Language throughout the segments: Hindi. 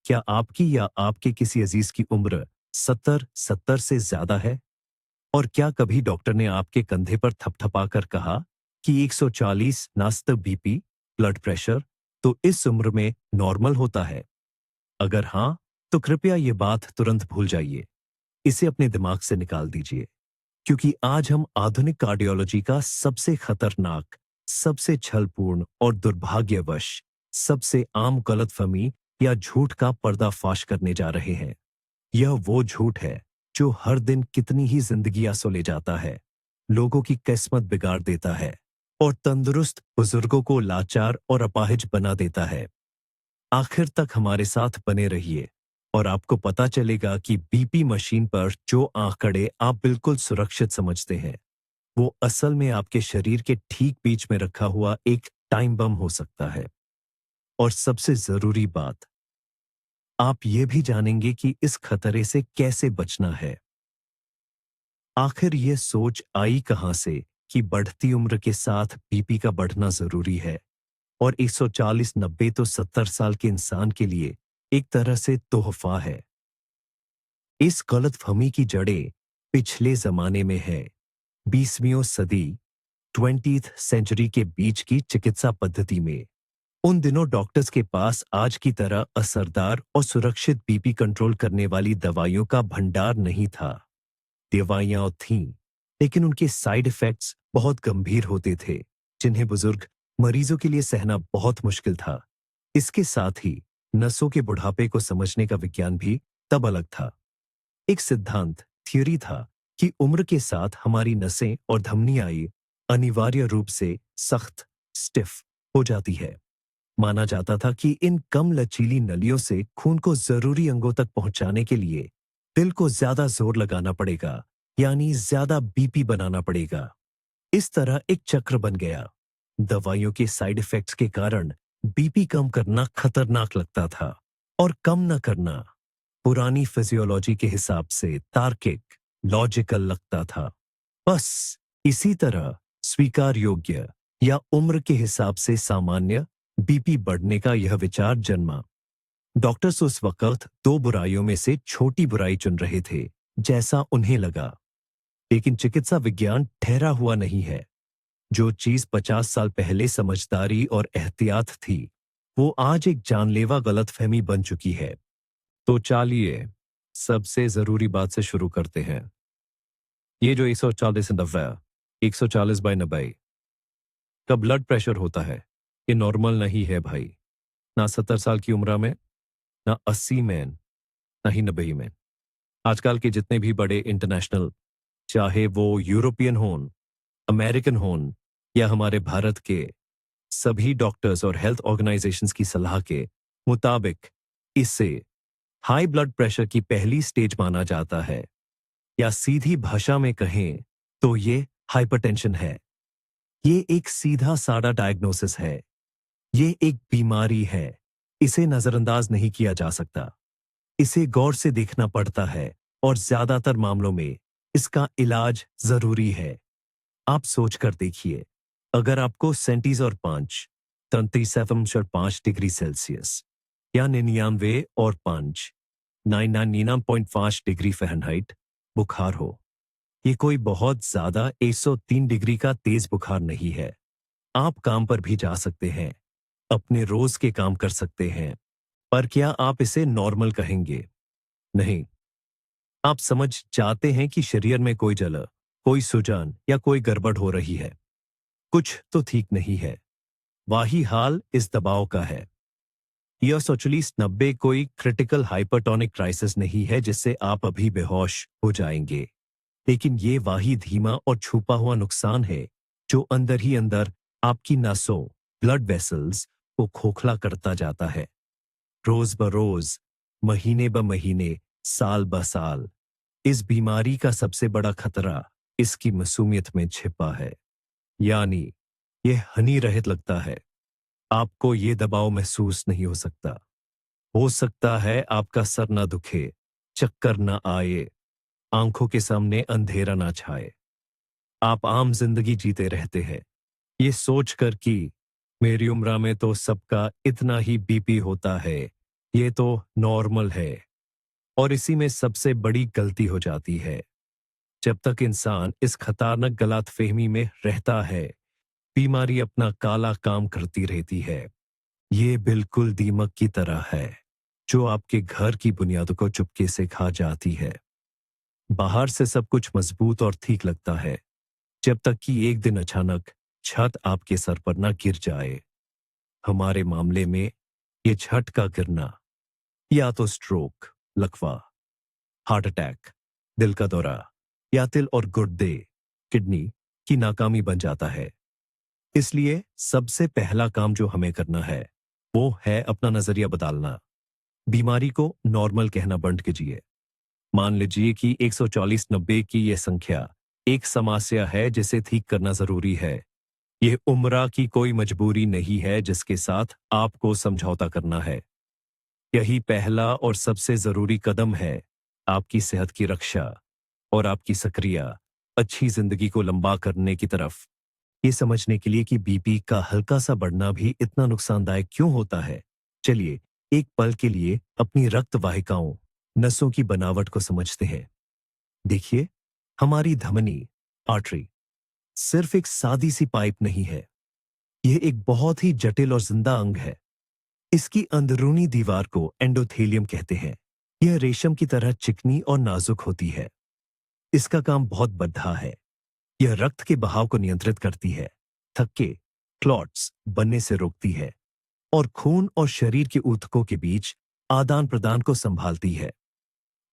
क्या आपकी या आपके किसी अजीज की उम्र 70 से ज्यादा है? और क्या कभी डॉक्टर ने आपके कंधे पर थपथपा कर कहा कि 140 नास्त बीपी, ब्लड प्रेशर तो इस उम्र में नॉर्मल होता है? अगर हाँ, तो कृपया ये बात तुरंत भूल जाइए। इसे अपने दिमाग से निकाल दीजिए, क्योंकि आज हम आधुनिक कार्डियोलॉजी का सबसे खतरनाक, सबसे छलपूर्ण और दुर्भाग्यवश सबसे आम गलतफहमी या झूठ का पर्दाफाश करने जा रहे हैं। यह वो झूठ है जो हर दिन कितनी ही जिंदगियां सुले जाता है, लोगों की किस्मत बिगाड़ देता है और तंदुरुस्त बुजुर्गों को लाचार और अपाहिज बना देता है। आखिर तक हमारे साथ बने रहिए और आपको पता चलेगा कि बीपी मशीन पर जो आंकड़े आप बिल्कुल सुरक्षित समझते हैं, वो असल में आपके शरीर के ठीक बीच में रखा हुआ एक टाइम बम हो सकता है। और सबसे जरूरी बात, आप ये भी जानेंगे कि इस खतरे से कैसे बचना है। आखिर ये सोच आई कहां से कि बढ़ती उम्र के साथ बीपी का बढ़ना जरूरी है और 140 90 तो 70 साल के इंसान के लिए एक तरह से तोहफा है। इस गलतफहमी की जड़ें पिछले जमाने में है, 20वीं सदी 20th सेंचुरी के बीच की चिकित्सा पद्धति में। उन दिनों डॉक्टर्स के पास आज की तरह असरदार और सुरक्षित बीपी कंट्रोल करने वाली दवाइयों का भंडार नहीं था। दवाइयां थीं, लेकिन उनके साइड इफेक्ट्स बहुत गंभीर होते थे, जिन्हें बुजुर्ग मरीजों के लिए सहना बहुत मुश्किल था। इसके साथ ही नसों के बुढ़ापे को समझने का विज्ञान भी तब अलग था। एक सिद्धांत, थ्योरी था कि उम्र के साथ हमारी नसें और धमनियां अनिवार्य रूप से सख्त, स्टिफ हो जाती है। माना जाता था कि इन कम लचीली नलियों से खून को जरूरी अंगों तक पहुंचाने के लिए दिल को ज्यादा जोर लगाना पड़ेगा, यानी ज्यादा बीपी बनाना पड़ेगा। इस तरह एक चक्र बन गया। दवाइयों के साइड इफेक्ट्स के कारण बीपी कम करना खतरनाक लगता था और कम न करना पुरानी फिजियोलॉजी के हिसाब से तार्किक, लॉजिकल लगता था। बस इसी तरह स्वीकार योग्य या उम्र के हिसाब से सामान्य बीपी बढ़ने का यह विचार जन्मा। डॉक्टर्स उस वक्त दो बुराइयों में से छोटी बुराई चुन रहे थे, जैसा उन्हें लगा। लेकिन चिकित्सा विज्ञान ठहरा हुआ नहीं है। जो चीज 50 साल पहले समझदारी और एहतियात थी, वो आज एक जानलेवा गलतफहमी बन चुकी है। तो चलिए सबसे जरूरी बात से शुरू करते हैं। ये जो 140/90, 140/90 का ब्लड प्रेशर होता है, ये नॉर्मल नहीं है भाई। ना 70 साल की उम्र में, ना 80 में, ना ही 90 में। आजकल के जितने भी बड़े इंटरनेशनल, चाहे वो यूरोपियन होन, अमेरिकन होन या हमारे भारत के, सभी डॉक्टर्स और हेल्थ ऑर्गेनाइजेशंस की सलाह के मुताबिक इसे हाई ब्लड प्रेशर की पहली स्टेज माना जाता है, या सीधी भाषा में कहें तो ये हाइपरटेंशन है। ये एक सीधा साधा डायग्नोसिस है। ये एक बीमारी है। इसे नजरअंदाज नहीं किया जा सकता। इसे गौर से देखना पड़ता है और ज्यादातर मामलों में इसका इलाज जरूरी है। आप सोच कर देखिए, अगर आपको 37.5 डिग्री सेल्सियस या 99.5 डिग्री फ़ारेनहाइट बुखार हो, ये कोई बहुत ज्यादा 103 डिग्री का तेज बुखार नहीं है। आप काम पर भी जा सकते हैं, अपने रोज के काम कर सकते हैं, पर क्या आप इसे नॉर्मल कहेंगे? नहीं। आप समझ जाते हैं कि शरीर में कोई जलन, कोई सूजन या कोई गड़बड़ हो रही है। कुछ तो ठीक नहीं है। वही हाल इस दबाव का है। यह 140/90 कोई क्रिटिकल हाइपरटोनिक क्राइसिस नहीं है जिससे आप अभी बेहोश हो जाएंगे, लेकिन ये वही धीमा और छुपा हुआ नुकसान है जो अंदर ही अंदर आपकी नसों, ब्लड वेसल्स को खोखला करता जाता है। रोज ब रोज, महीने ब महीने, साल ब साल। इस बीमारी का सबसे बड़ा खतरा इसकी मासूमियत में छिपा है, यानी यह हनी रहित लगता है। आपको ये दबाव महसूस नहीं हो सकता है आपका सर ना दुखे, चक्कर ना आए, आंखों के सामने अंधेरा ना छाए। आप आम जिंदगी जीते रहते हैं, ये सोचकर कि मेरी उम्र में तो सबका इतना ही बीपी होता है, ये तो नॉर्मल है और इसी में सबसे बड़ी गलती हो जाती है। जब तक इंसान इस खतरनाक गलतफहमी में रहता है, बीमारी अपना काला काम करती रहती है। ये बिल्कुल दीमक की तरह है, जो आपके घर की बुनियादों को चुपके से खा जाती है। बाहर से सब कुछ मजबूत और ठीक लगता है, जब तक कि एक दिन अचानक छत आपके सर पर ना गिर जाए। हमारे मामले में ये छत का गिरना या तो स्ट्रोक, लकवा, हार्ट अटैक, दिल का दौरा या तिल और गुर्दे, किडनी की नाकामी बन जाता है। इसलिए सबसे पहला काम जो हमें करना है, वो है अपना नजरिया बदलना। बीमारी को नॉर्मल कहना बंद कीजिए। मान लीजिए कि 140-90 की यह संख्या एक समस्या है जिसे ठीक करना जरूरी है। यह उम्र की कोई मजबूरी नहीं है जिसके साथ आपको समझौता करना है। यही पहला और सबसे जरूरी कदम है आपकी सेहत की रक्षा और आपकी सक्रिय अच्छी जिंदगी को लंबा करने की तरफ। ये समझने के लिए कि बीपी का हल्का सा बढ़ना भी इतना नुकसानदायक क्यों होता है, चलिए एक पल के लिए अपनी रक्त वाहिकाओं, नसों की बनावट को समझते हैं। देखिए, हमारी धमनी, आर्टरी, सिर्फ एक सादी सी पाइप नहीं है। यह एक बहुत ही जटिल और जिंदा अंग है। इसकी अंदरूनी दीवार को एंडोथेलियम कहते हैं। यह रेशम की तरह चिकनी और नाजुक होती है। इसका काम बहुत बड़ा है। यह रक्त के बहाव को नियंत्रित करती है, थक्के, क्लॉट्स बनने से रोकती है और खून और शरीर के ऊतकों के बीच आदान प्रदान को संभालती है।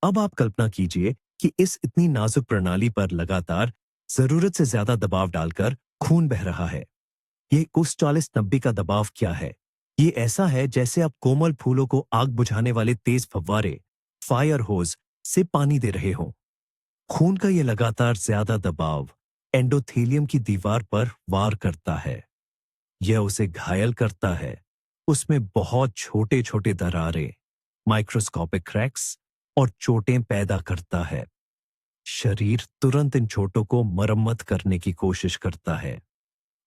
अब आप कल्पना कीजिए कि इस इतनी नाजुक प्रणाली पर लगातार जरूरत से ज्यादा दबाव डालकर खून बह रहा है। ये उस 40-90 का दबाव क्या है? ये ऐसा है जैसे आप कोमल फूलों को आग बुझाने वाले तेज फव्वारे, फायर होज से पानी दे रहे हो। खून का ये लगातार ज्यादा दबाव एंडोथेलियम की दीवार पर वार करता है। यह उसे घायल करता है। उसमें बहुत छोटे छोटे दरारें, माइक्रोस्कोपिक क्रैक्स और चोटें पैदा करता है। शरीर तुरंत इन चोटों को मरम्मत करने की कोशिश करता है।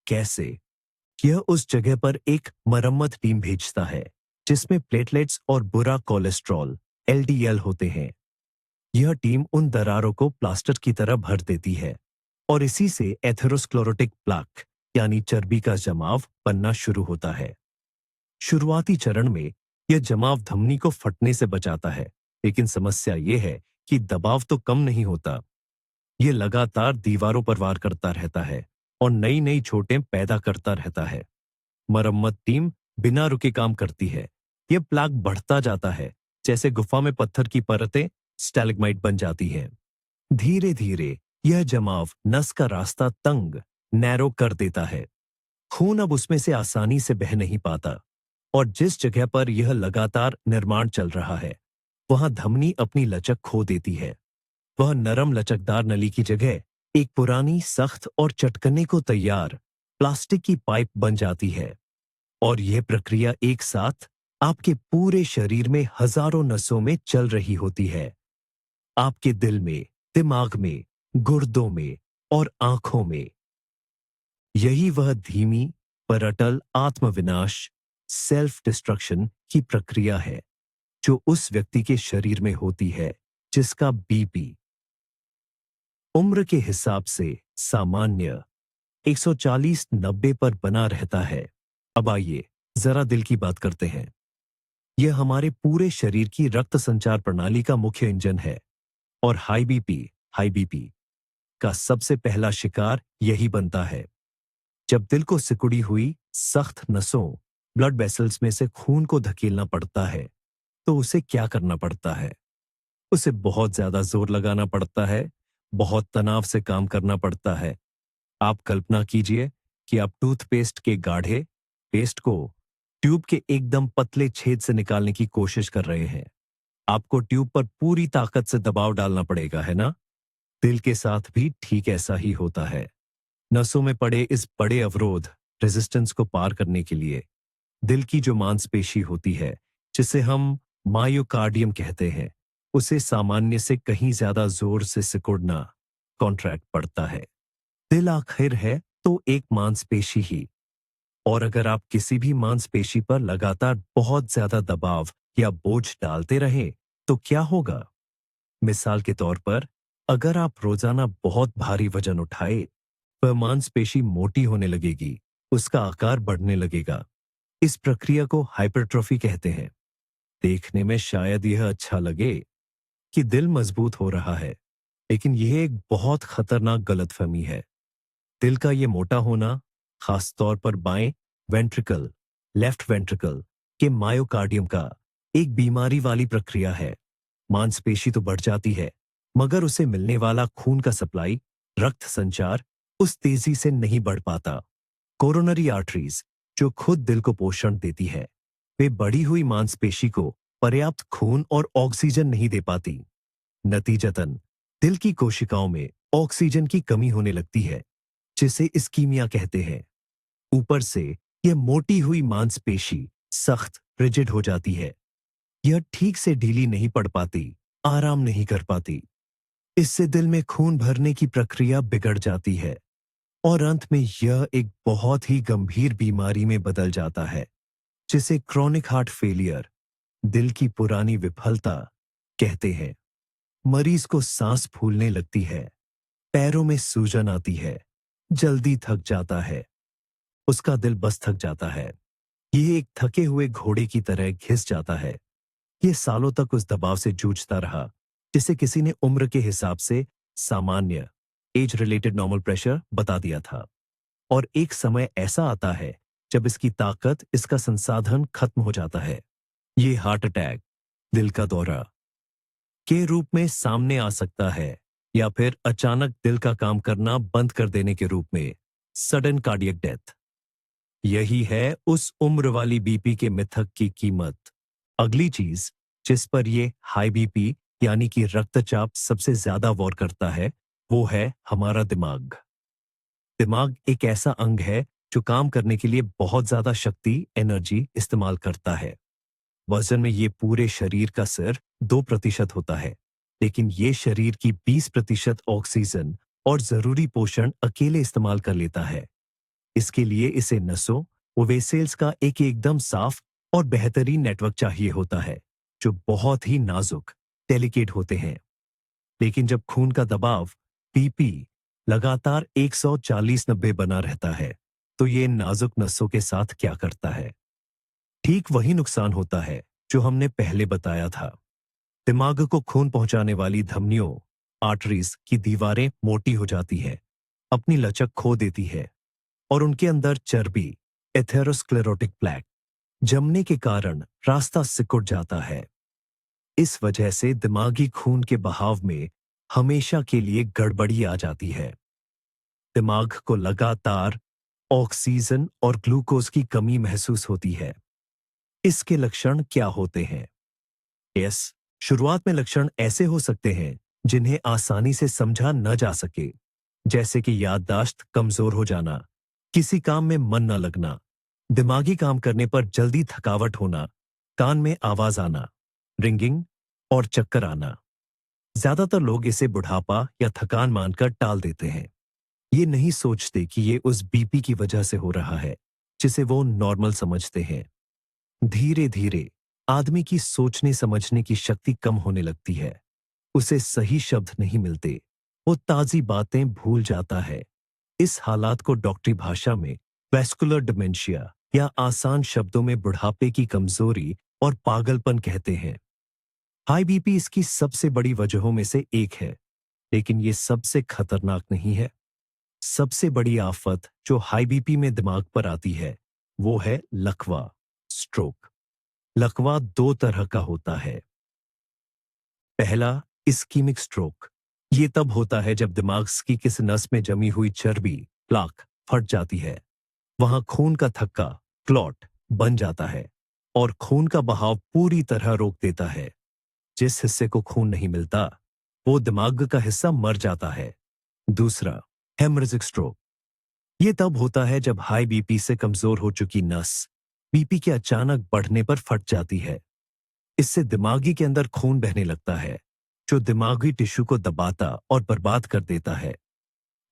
कैसे? यह उस जगह पर एक मरम्मत टीम भेजता है जिसमें प्लेटलेट्स और बुरा कोलेस्ट्रॉल, एलडीएल होते हैं। यह टीम उन दरारों को प्लास्टर की तरह भर देती है और इसी से एथेरोस्क्लेरोटिक प्लाक यानी चर्बी का जमाव बनना शुरू होता है। शुरुआती चरण में यह जमाव धमनी को फटने से बचाता है, लेकिन समस्या यह है कि दबाव तो कम नहीं होता। यह लगातार दीवारों पर वार करता रहता है और नई नई चोटें पैदा करता रहता है। मरम्मत टीम बिना रुके काम करती है। यह प्लाक बढ़ता जाता है, जैसे गुफा में पत्थर की परतें स्टैलेग्माइट बन जाती हैं। धीरे धीरे यह जमाव नस का रास्ता तंग, नैरो कर देता है। खून अब उसमें से आसानी से बह नहीं पाता और जिस जगह पर यह लगातार निर्माण चल रहा है, वहां धमनी अपनी लचक खो देती है। वह नरम लचकदार नली की जगह एक पुरानी, सख्त और चटकने को तैयार प्लास्टिक की पाइप बन जाती है। और यह प्रक्रिया एक साथ आपके पूरे शरीर में हजारों नसों में चल रही होती है। आपके दिल में, दिमाग में, गुर्दों में और आंखों में। यही वह धीमी पर अटल आत्मविनाश, सेल्फ डिस्ट्रक्शन की प्रक्रिया है जो उस व्यक्ति के शरीर में होती है जिसका बीपी उम्र के हिसाब से सामान्य 140-90 पर बना रहता है। अब आइए जरा दिल की बात करते हैं। यह हमारे पूरे शरीर की रक्त संचार प्रणाली का मुख्य इंजन है और हाई बीपी का सबसे पहला शिकार यही बनता है। जब दिल को सिकुड़ी हुई सख्त नसों, ब्लड वेसल्स में से खून को धकेलना पड़ता है, तो उसे क्या करना पड़ता है? उसे बहुत ज्यादा जोर लगाना पड़ता है, बहुत तनाव से काम करना पड़ता है। आप कल्पना कीजिए कि आप टूथपेस्ट के गाढ़े पेस्ट को ट्यूब के एकदम पतले छेद से निकालने की कोशिश कर रहे हैं। आपको ट्यूब पर पूरी ताकत से दबाव डालना पड़ेगा, है ना? दिल के साथ भी ठीक ऐसा ही होता है। नसों में पड़े इस बड़े अवरोध, रेजिस्टेंस को पार करने के लिए दिल की जो मांसपेशी होती है, जिसे हम मायोकार्डियम कहते हैं, उसे सामान्य से कहीं ज्यादा जोर से सिकुड़ना, कॉन्ट्रैक्ट पड़ता है। दिल आखिर है तो एक मांसपेशी ही, और अगर आप किसी भी मांसपेशी पर लगातार बहुत ज्यादा दबाव या बोझ डालते रहें तो क्या होगा? मिसाल के तौर पर, अगर आप रोजाना बहुत भारी वजन उठाए, वह मांसपेशी मोटी होने लगेगी, उसका आकार बढ़ने लगेगा। इस प्रक्रिया को हाइपरट्रॉफी कहते हैं। देखने में शायद यह अच्छा लगे कि दिल मजबूत हो रहा है, लेकिन यह एक बहुत खतरनाक गलतफहमी है। दिल का ये मोटा होना, खास तौर पर बाएं वेंट्रिकल, लेफ्ट वेंट्रिकल के मायोकार्डियम का एक बीमारी वाली प्रक्रिया है। मांसपेशी तो बढ़ जाती है, मगर उसे मिलने वाला खून का सप्लाई, रक्त संचार उस तेजी से नहीं बढ़ पाता। कोरोनरी आर्टरीज, जो खुद दिल को पोषण देती है, वे बढ़ी हुई मांसपेशी को पर्याप्त खून और ऑक्सीजन नहीं दे पाती। नतीजतन दिल की कोशिकाओं में ऑक्सीजन की कमी होने लगती है, जिसे इस्कीमिया कहते हैं। ऊपर से यह मोटी हुई मांसपेशी सख्त रिजिड हो जाती है। यह ठीक से ढीली नहीं पड़ पाती, आराम नहीं कर पाती। इससे दिल में खून भरने की प्रक्रिया बिगड़ जाती है और अंत में यह एक बहुत ही गंभीर बीमारी में बदल जाता है, जिसे क्रोनिक हार्ट फेलियर, दिल की पुरानी विफलता कहते हैं। मरीज को सांस फूलने लगती है, पैरों में सूजन आती है, जल्दी थक जाता है, उसका दिल बस थक जाता है। यह एक थके हुए घोड़े की तरह घिस जाता है। यह सालों तक उस दबाव से जूझता रहा, जिसे किसी ने उम्र के हिसाब से सामान्य, एज रिलेटेड नॉर्मल प्रेशर बता दिया था। और एक समय ऐसा आता है जब इसकी ताकत, इसका संसाधन खत्म हो जाता है। ये हार्ट अटैक, दिल का दौरा के रूप में सामने आ सकता है, या फिर अचानक दिल का काम करना बंद कर देने के रूप में, सडन कार्डियक डेथ। यही है उस उम्र वाली बीपी के मिथक की कीमत। अगली चीज जिस पर ये हाई बीपी यानी कि रक्तचाप सबसे ज्यादा वॉर करता है, वो है हमारा दिमाग। दिमाग एक ऐसा अंग है जो काम करने के लिए बहुत ज्यादा शक्ति, एनर्जी इस्तेमाल करता है। वजन में ये पूरे शरीर का सिर्फ 2% होता है, लेकिन ये शरीर की 20% ऑक्सीजन और जरूरी पोषण अकेले इस्तेमाल कर लेता है। इसके लिए इसे नसों व वेसेल्स का एक एकदम साफ और बेहतरीन नेटवर्क चाहिए होता है, जो बहुत ही नाजुक, डेलिकेट होते हैं। लेकिन जब खून का दबाव, बीपी, लगातार 140-90 बना रहता है, तो ये इन नाजुक नसों के साथ क्या करता है? ठीक वही नुकसान होता है जो हमने पहले बताया था। दिमाग को खून पहुंचाने वाली धमनियों, आर्टरीज की दीवारें मोटी हो जाती हैं, अपनी लचक खो देती है और उनके अंदर चर्बी, एथेरोस्क्लेरोटिक प्लेक जमने के कारण रास्ता सिकुड़ जाता है। इस वजह से दिमागी खून के बहाव में हमेशा के लिए गड़बड़ी आ जाती है। दिमाग को लगातार ऑक्सीजन और ग्लूकोज की कमी महसूस होती है। इसके लक्षण क्या होते हैं? यस, शुरुआत में लक्षण ऐसे हो सकते हैं जिन्हें आसानी से समझा न जा सके, जैसे कि याददाश्त कमजोर हो जाना, किसी काम में मन न लगना, दिमागी काम करने पर जल्दी थकावट होना, कान में आवाज आना, रिंगिंग और चक्कर आना। ज्यादातर लोग इसे बुढ़ापा या थकान मानकर टाल देते हैं। ये नहीं सोचते कि ये उस बीपी की वजह से हो रहा है, जिसे वो नॉर्मल समझते हैं। धीरे धीरे आदमी की सोचने समझने की शक्ति कम होने लगती है। उसे सही शब्द नहीं मिलते, वो ताजी बातें भूल जाता है। इस हालात को डॉक्टरी भाषा में वैस्कुलर डिमेंशिया या आसान शब्दों में बुढ़ापे की कमजोरी और पागलपन कहते हैं। हाई बीपी इसकी सबसे बड़ी वजहों में से एक है, लेकिन ये सबसे खतरनाक नहीं है। सबसे बड़ी आफत जो हाई बीपी में दिमाग पर आती है, वो है लकवा, स्ट्रोक। लकवा दो तरह का होता है। पहला, इस्कीमिक स्ट्रोक। ये तब होता है जब दिमाग की किसी नस में जमी हुई चर्बी, प्लाक, फट जाती है। वहां खून का थक्का, क्लॉट, बन जाता है और खून का बहाव पूरी तरह रोक देता है। जिस हिस्से को खून नहीं मिलता, वो दिमाग का हिस्सा मर जाता है। दूसरा, हेमरेजिक स्ट्रोक। ये तब होता है जब हाई बीपी से कमजोर हो चुकी नस बीपी के अचानक बढ़ने पर फट जाती है। इससे दिमागी के अंदर खून बहने लगता है, जो दिमागी टिश्यू को दबाता और बर्बाद कर देता है।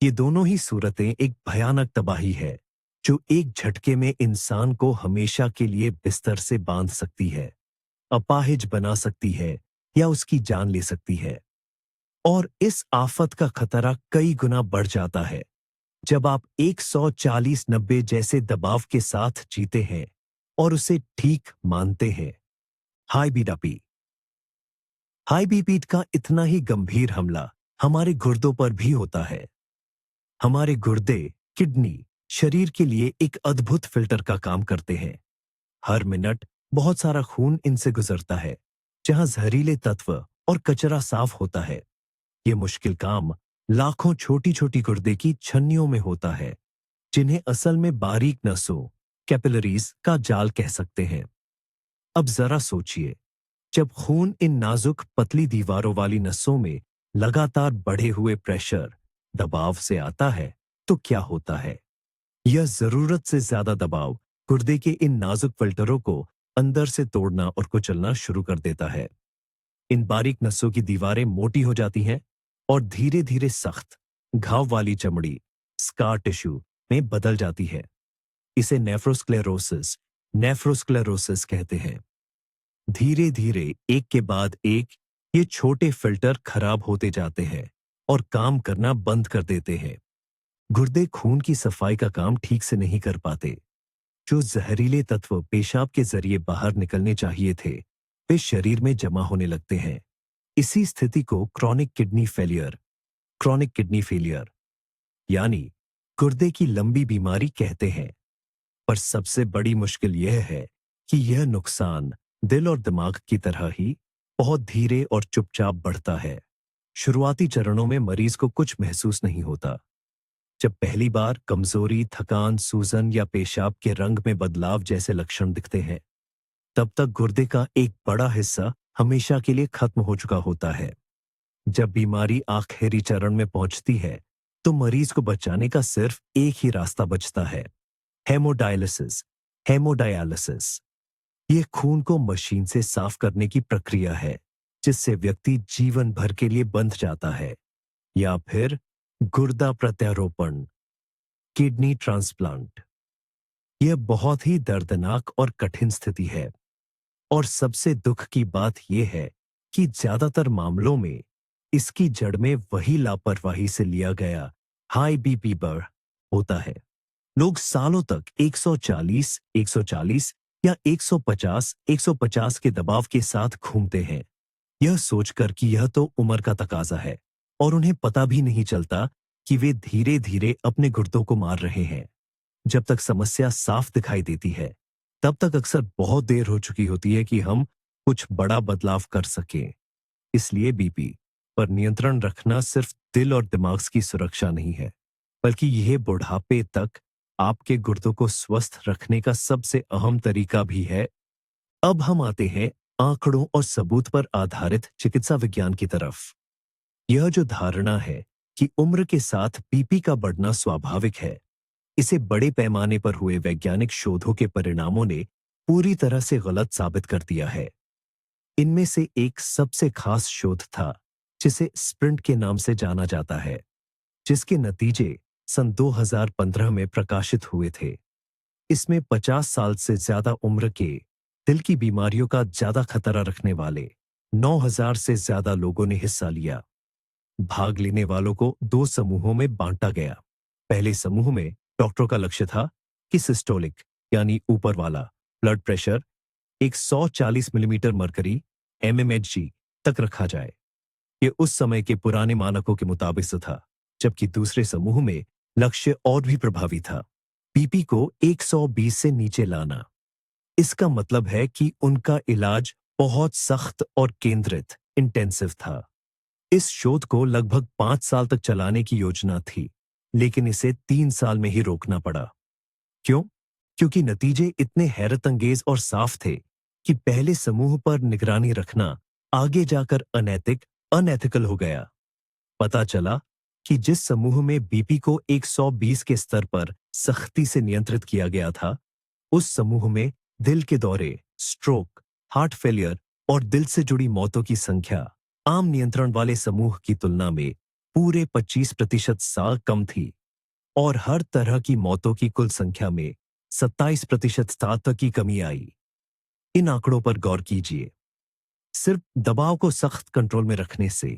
ये दोनों ही सूरतें एक भयानक तबाही है, जो एक झटके में इंसान को हमेशा के लिए बिस्तर से बांध सकती है। अपाहिज बना सकती है या उसकी जान ले सकती है। और इस आफत का खतरा कई गुना बढ़ जाता है जब आप 140-90 जैसे दबाव के साथ जीते हैं और उसे ठीक मानते हैं। High BP. हाई बीपी का इतना ही गंभीर हमला हमारे गुर्दों पर भी होता है। हमारे गुर्दे, किडनी, शरीर के लिए एक अद्भुत फिल्टर का काम करते हैं। हर मिनट बहुत सारा खून इनसे गुजरता है, जहां जहरीले तत्व और कचरा साफ होता है। ये मुश्किल काम लाखों छोटी छोटी गुर्दे की छन्नियों में होता है, जिन्हें असल में बारीक नसों, कैपिलरीज का जाल कह सकते हैं। अब जरा सोचिए, जब खून इन नाजुक पतली दीवारों वाली नसों में लगातार बढ़े हुए प्रेशर, दबाव से आता है, तो क्या होता है? यह जरूरत से ज्यादा दबाव गुर्दे के इन नाजुक फिल्टरों को अंदर से तोड़ना और कुचलना शुरू कर देता है। इन बारीक नसों की दीवारें मोटी हो जाती हैं और धीरे धीरे सख्त, घाव वाली चमड़ी, स्कार टिश्यू में बदल जाती है। इसे नेफ्रोस्क्लेरोसिस नेफ्रोस्क्लेरोसिस कहते हैं। धीरे धीरे एक के बाद एक ये छोटे फिल्टर खराब होते जाते हैं और काम करना बंद कर देते हैं। गुर्दे खून की सफाई का काम ठीक से नहीं कर पाते। जो जहरीले तत्व पेशाब के जरिए बाहर निकलने चाहिए थे, वे शरीर में जमा होने लगते हैं। इसी स्थिति को क्रॉनिक किडनी फेलियर यानी गुर्दे की लंबी बीमारी कहते हैं। पर सबसे बड़ी मुश्किल यह है कि यह नुकसान दिल और दिमाग की तरह ही बहुत धीरे और चुपचाप बढ़ता है। शुरुआती चरणों में मरीज को कुछ महसूस नहीं होता। जब पहली बार कमजोरी, थकान, सूजन या पेशाब के रंग में बदलाव जैसे लक्षण दिखते हैं, तब तक गुर्दे का एक बड़ा हिस्सा हमेशा के लिए खत्म हो चुका होता है। जब बीमारी आखिरी चरण में पहुंचती है, तो मरीज को बचाने का सिर्फ एक ही रास्ता बचता है, हेमोडायलिसिस। हेमोडायलिसिस ये खून को मशीन से साफ करने की प्रक्रिया है, जिससे व्यक्ति जीवन भर के लिए बंध जाता है। या फिर गुर्दा प्रत्यारोपण, किडनी ट्रांसप्लांट। यह बहुत ही दर्दनाक और कठिन स्थिति है। और सबसे दुख की बात यह है कि ज्यादातर मामलों में इसकी जड़ में वही लापरवाही से लिया गया हाई बीपी बढ़ होता है। लोग सालों तक 140 या 150 के दबाव के साथ घूमते हैं, यह सोचकर कि यह तो उम्र का तकाजा है, और उन्हें पता भी नहीं चलता कि वे धीरे धीरे अपने गुर्दों को मार रहे हैं। जब तक समस्या साफ दिखाई देती है, तब तक अक्सर बहुत देर हो चुकी होती है कि हम कुछ बड़ा बदलाव कर सकें। इसलिए बीपी पर नियंत्रण रखना सिर्फ दिल और दिमाग की सुरक्षा नहीं है, बल्कि यह बुढ़ापे तक आपके गुर्दों को स्वस्थ रखने का सबसे अहम तरीका भी है। अब हम आते हैं आंकड़ों और सबूत पर आधारित चिकित्सा विज्ञान की तरफ। यह जो धारणा है कि उम्र के साथ बीपी का बढ़ना स्वाभाविक है, इसे बड़े पैमाने पर हुए वैज्ञानिक शोधों के परिणामों ने पूरी तरह से गलत साबित कर दिया है। इनमें से एक सबसे खास शोध था, जिसे स्प्रिंट के नाम से जाना जाता है, जिसके नतीजे सन 2015 में प्रकाशित हुए थे। इसमें 50 साल से ज्यादा उम्र के दिल की बीमारियों का ज्यादा खतरा रखने वाले 9,000 से ज्यादा लोगों ने हिस्सा लिया। भाग लेने वालों को दो समूहों में बांटा गया। पहले समूह में डॉक्टरों का लक्ष्य था कि सिस्टोलिक यानी ऊपर वाला blood pressure 140 millimetre mercury mmHg तक रखा जाए। यह उस समय के पुराने मानकों के मुताबिक था, जबकि दूसरे समूह में लक्ष्य और भी प्रभावी था, बीपी को 120 से नीचे लाना। इसका मतलब है कि उनका इलाज बहुत सख्त और केंद्रित इंटेंसिव था। इस शोध को लगभग 5 साल तक चलाने की योजना थी, लेकिन इसे 3 साल में ही रोकना पड़ा। क्यों? क्योंकि नतीजे इतने हैरतअंगेज और साफ थे कि पहले समूह पर निगरानी रखना आगे जाकर अनएथिकल हो गया। पता चला कि जिस समूह में बीपी को 120 के स्तर पर सख्ती से नियंत्रित किया गया था, उस समूह में दिल के दौरे, स्ट्रोक, हार्ट फेलियर और दिल से जुड़ी मौतों की संख्या आम नियंत्रण वाले समूह की तुलना में पूरे 25% सा कम थी, और हर तरह की मौतों की कुल संख्या में 27% तक की कमी आई। इन आंकड़ों पर गौर कीजिए। सिर्फ दबाव को सख्त कंट्रोल में रखने से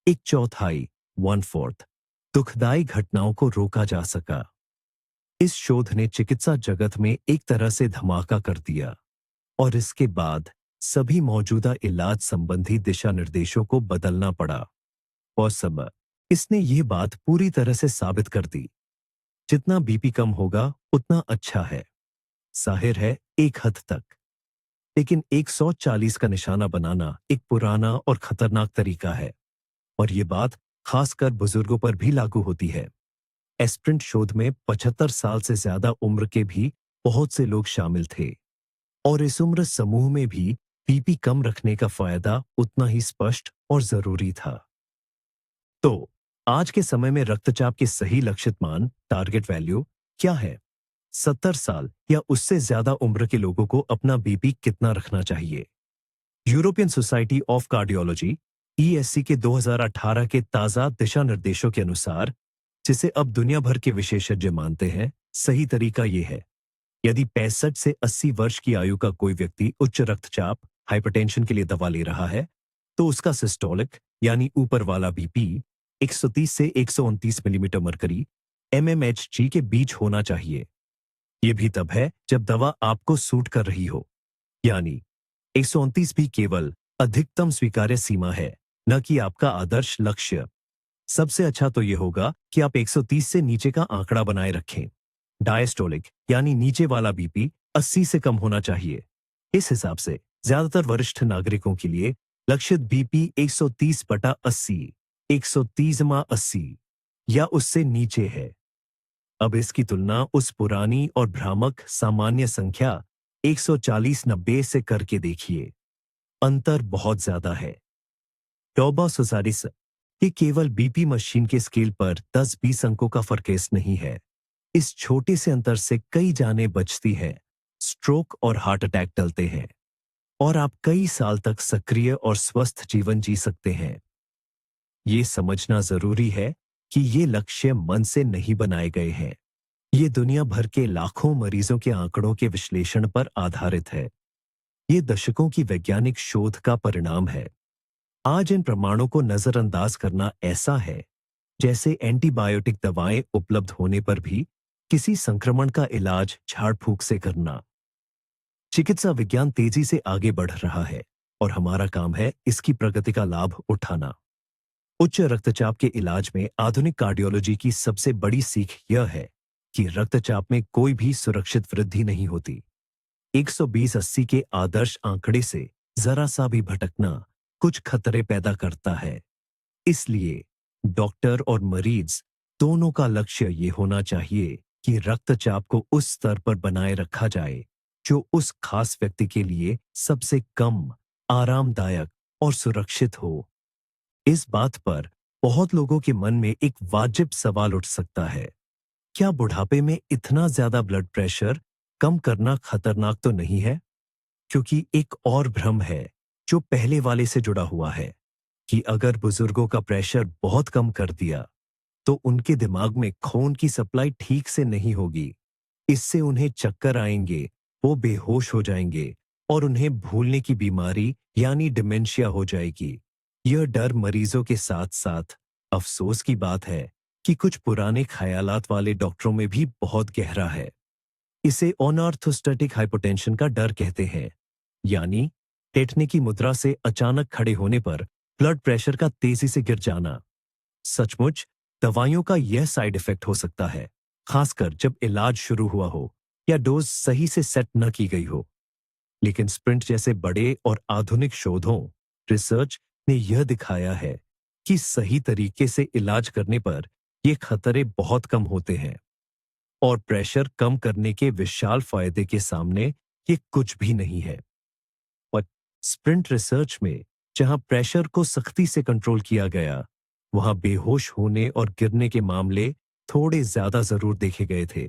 एक चौथाई 1/4 दुखदाई घटनाओं को रोका जा सका। इस शोध ने चिकित्सा जगत में एक तरह से धमाका कर दिया और इसके बाद सभी मौजूदा इलाज संबंधी दिशा निर्देशों को बदलना पड़ा। और सब इसने ये बात पूरी तरह से साबित कर दी, जितना बीपी कम होगा उतना अच्छा है। जाहिर है एक हद तक, लेकिन 140 का निशाना बनाना एक पुराना और खतरनाक तरीका है और ये बात खासकर बुजुर्गों पर भी लागू होती है। एस्प्रिंट शोध में 75 साल से ज्यादा उम्र के भी बहुत से लोग शामिल थे और इस उम्र समूह में भी बीपी कम रखने का फायदा उतना ही स्पष्ट और जरूरी था। तो आज के समय में रक्तचाप के सही लक्षित मान टारगेट वैल्यू क्या है? 70 साल या उससे ज्यादा उम्र के लोगों को अपना बीपी कितना रखना चाहिए? European society of cardiology ESC के 2018 के ताजा दिशा निर्देशों के अनुसार, जिसे अब दुनिया भर के विशेषज्ञ मानते हैं, सही तरीका यह है। यदि 65 से 80 वर्ष की आयु का कोई व्यक्ति उच्च रक्तचाप हाइपरटेंशन के लिए दवा ले रहा है, तो उसका सिस्टोलिक यानी ऊपर वाला बीपी 130 से 129 मिलीमीटर मरकरी एमएमएचजी के बीच होना चाहिए। यह भी तब है जब दवा आपको सूट कर रही हो, यानी 129 भी केवल अधिकतम स्वीकार्य सीमा है, न कि आपका आदर्श लक्ष्य। सबसे अच्छा तो यह होगा कि आप 130 से नीचे का आंकड़ा बनाए रखें। डायस्टोलिक यानी नीचे वाला बीपी 80 से कम होना चाहिए। इस हिसाब से ज्यादातर वरिष्ठ नागरिकों के लिए लक्षित बीपी 130/80, 130/80 या उससे नीचे है। अब इसकी तुलना उस पुरानी और भ्रामक सामान्य संख्या 140/90 से करके देखिए। अंतर बहुत ज्यादा है। टोबा सोसारिस ये केवल बीपी मशीन के स्केल पर 10-20 अंकों का फर्केस नहीं है। इस छोटे से अंतर से कई जानें बचती हैं, स्ट्रोक और हार्ट अटैक टलते हैं और आप कई साल तक सक्रिय और स्वस्थ जीवन जी सकते हैं। ये समझना जरूरी है कि ये लक्ष्य मन से नहीं बनाए गए हैं। ये दुनिया भर के लाखों मरीजों के आंकड़ों के विश्लेषण पर आधारित है। ये दशकों की वैज्ञानिक शोध का परिणाम है। आज इन प्रमाणों को नजरअंदाज करना ऐसा है जैसे एंटीबायोटिक दवाएं उपलब्ध होने पर भी किसी संक्रमण का इलाज झाड़ फूक से करना। चिकित्सा विज्ञान तेजी से आगे बढ़ रहा है और हमारा काम है इसकी प्रगति का लाभ उठाना। उच्च रक्तचाप के इलाज में आधुनिक कार्डियोलॉजी की सबसे बड़ी सीख यह है कि रक्तचाप में कोई भी सुरक्षित वृद्धि नहीं होती। 120/80 के आदर्श आंकड़े से जरा सा भी भटकना कुछ खतरे पैदा करता है। इसलिए डॉक्टर और मरीज दोनों का लक्ष्य ये होना चाहिए कि रक्तचाप को उस स्तर पर बनाए रखा जाए जो उस खास व्यक्ति के लिए सबसे कम आरामदायक और सुरक्षित हो। इस बात पर बहुत लोगों के मन में एक वाजिब सवाल उठ सकता है, क्या बुढ़ापे में इतना ज्यादा ब्लड प्रेशर कम करना खतरनाक तो नहीं है? क्योंकि एक और भ्रम है जो पहले वाले से जुड़ा हुआ है कि अगर बुजुर्गों का प्रेशर बहुत कम कर दिया तो उनके दिमाग में खून की सप्लाई ठीक से नहीं होगी। इससे उन्हें चक्कर आएंगे, वो बेहोश हो जाएंगे और उन्हें भूलने की बीमारी यानी डिमेंशिया हो जाएगी। यह डर मरीजों के साथ साथ अफसोस की बात है कि कुछ पुराने ख्यालात वाले डॉक्टरों में भी बहुत गहरा है। इसे अनऑर्थोस्टैटिक हाइपोटेंशन का डर कहते हैं, यानी लेटने की मुद्रा से अचानक खड़े होने पर ब्लड प्रेशर का तेजी से गिर जाना। सचमुच दवाइयों का यह साइड इफेक्ट हो सकता है, खासकर जब इलाज शुरू हुआ हो या डोज सही से सेट न की गई हो। लेकिन स्प्रिंट जैसे बड़े और आधुनिक शोधों रिसर्च ने यह दिखाया है कि सही तरीके से इलाज करने पर ये खतरे बहुत कम होते हैं और प्रेशर कम करने के विशाल फायदे के सामने ये कुछ भी नहीं है। और स्प्रिंट रिसर्च में जहां प्रेशर को सख्ती से कंट्रोल किया गया, वहां बेहोश होने और गिरने के मामले थोड़े ज्यादा जरूर देखे गए थे।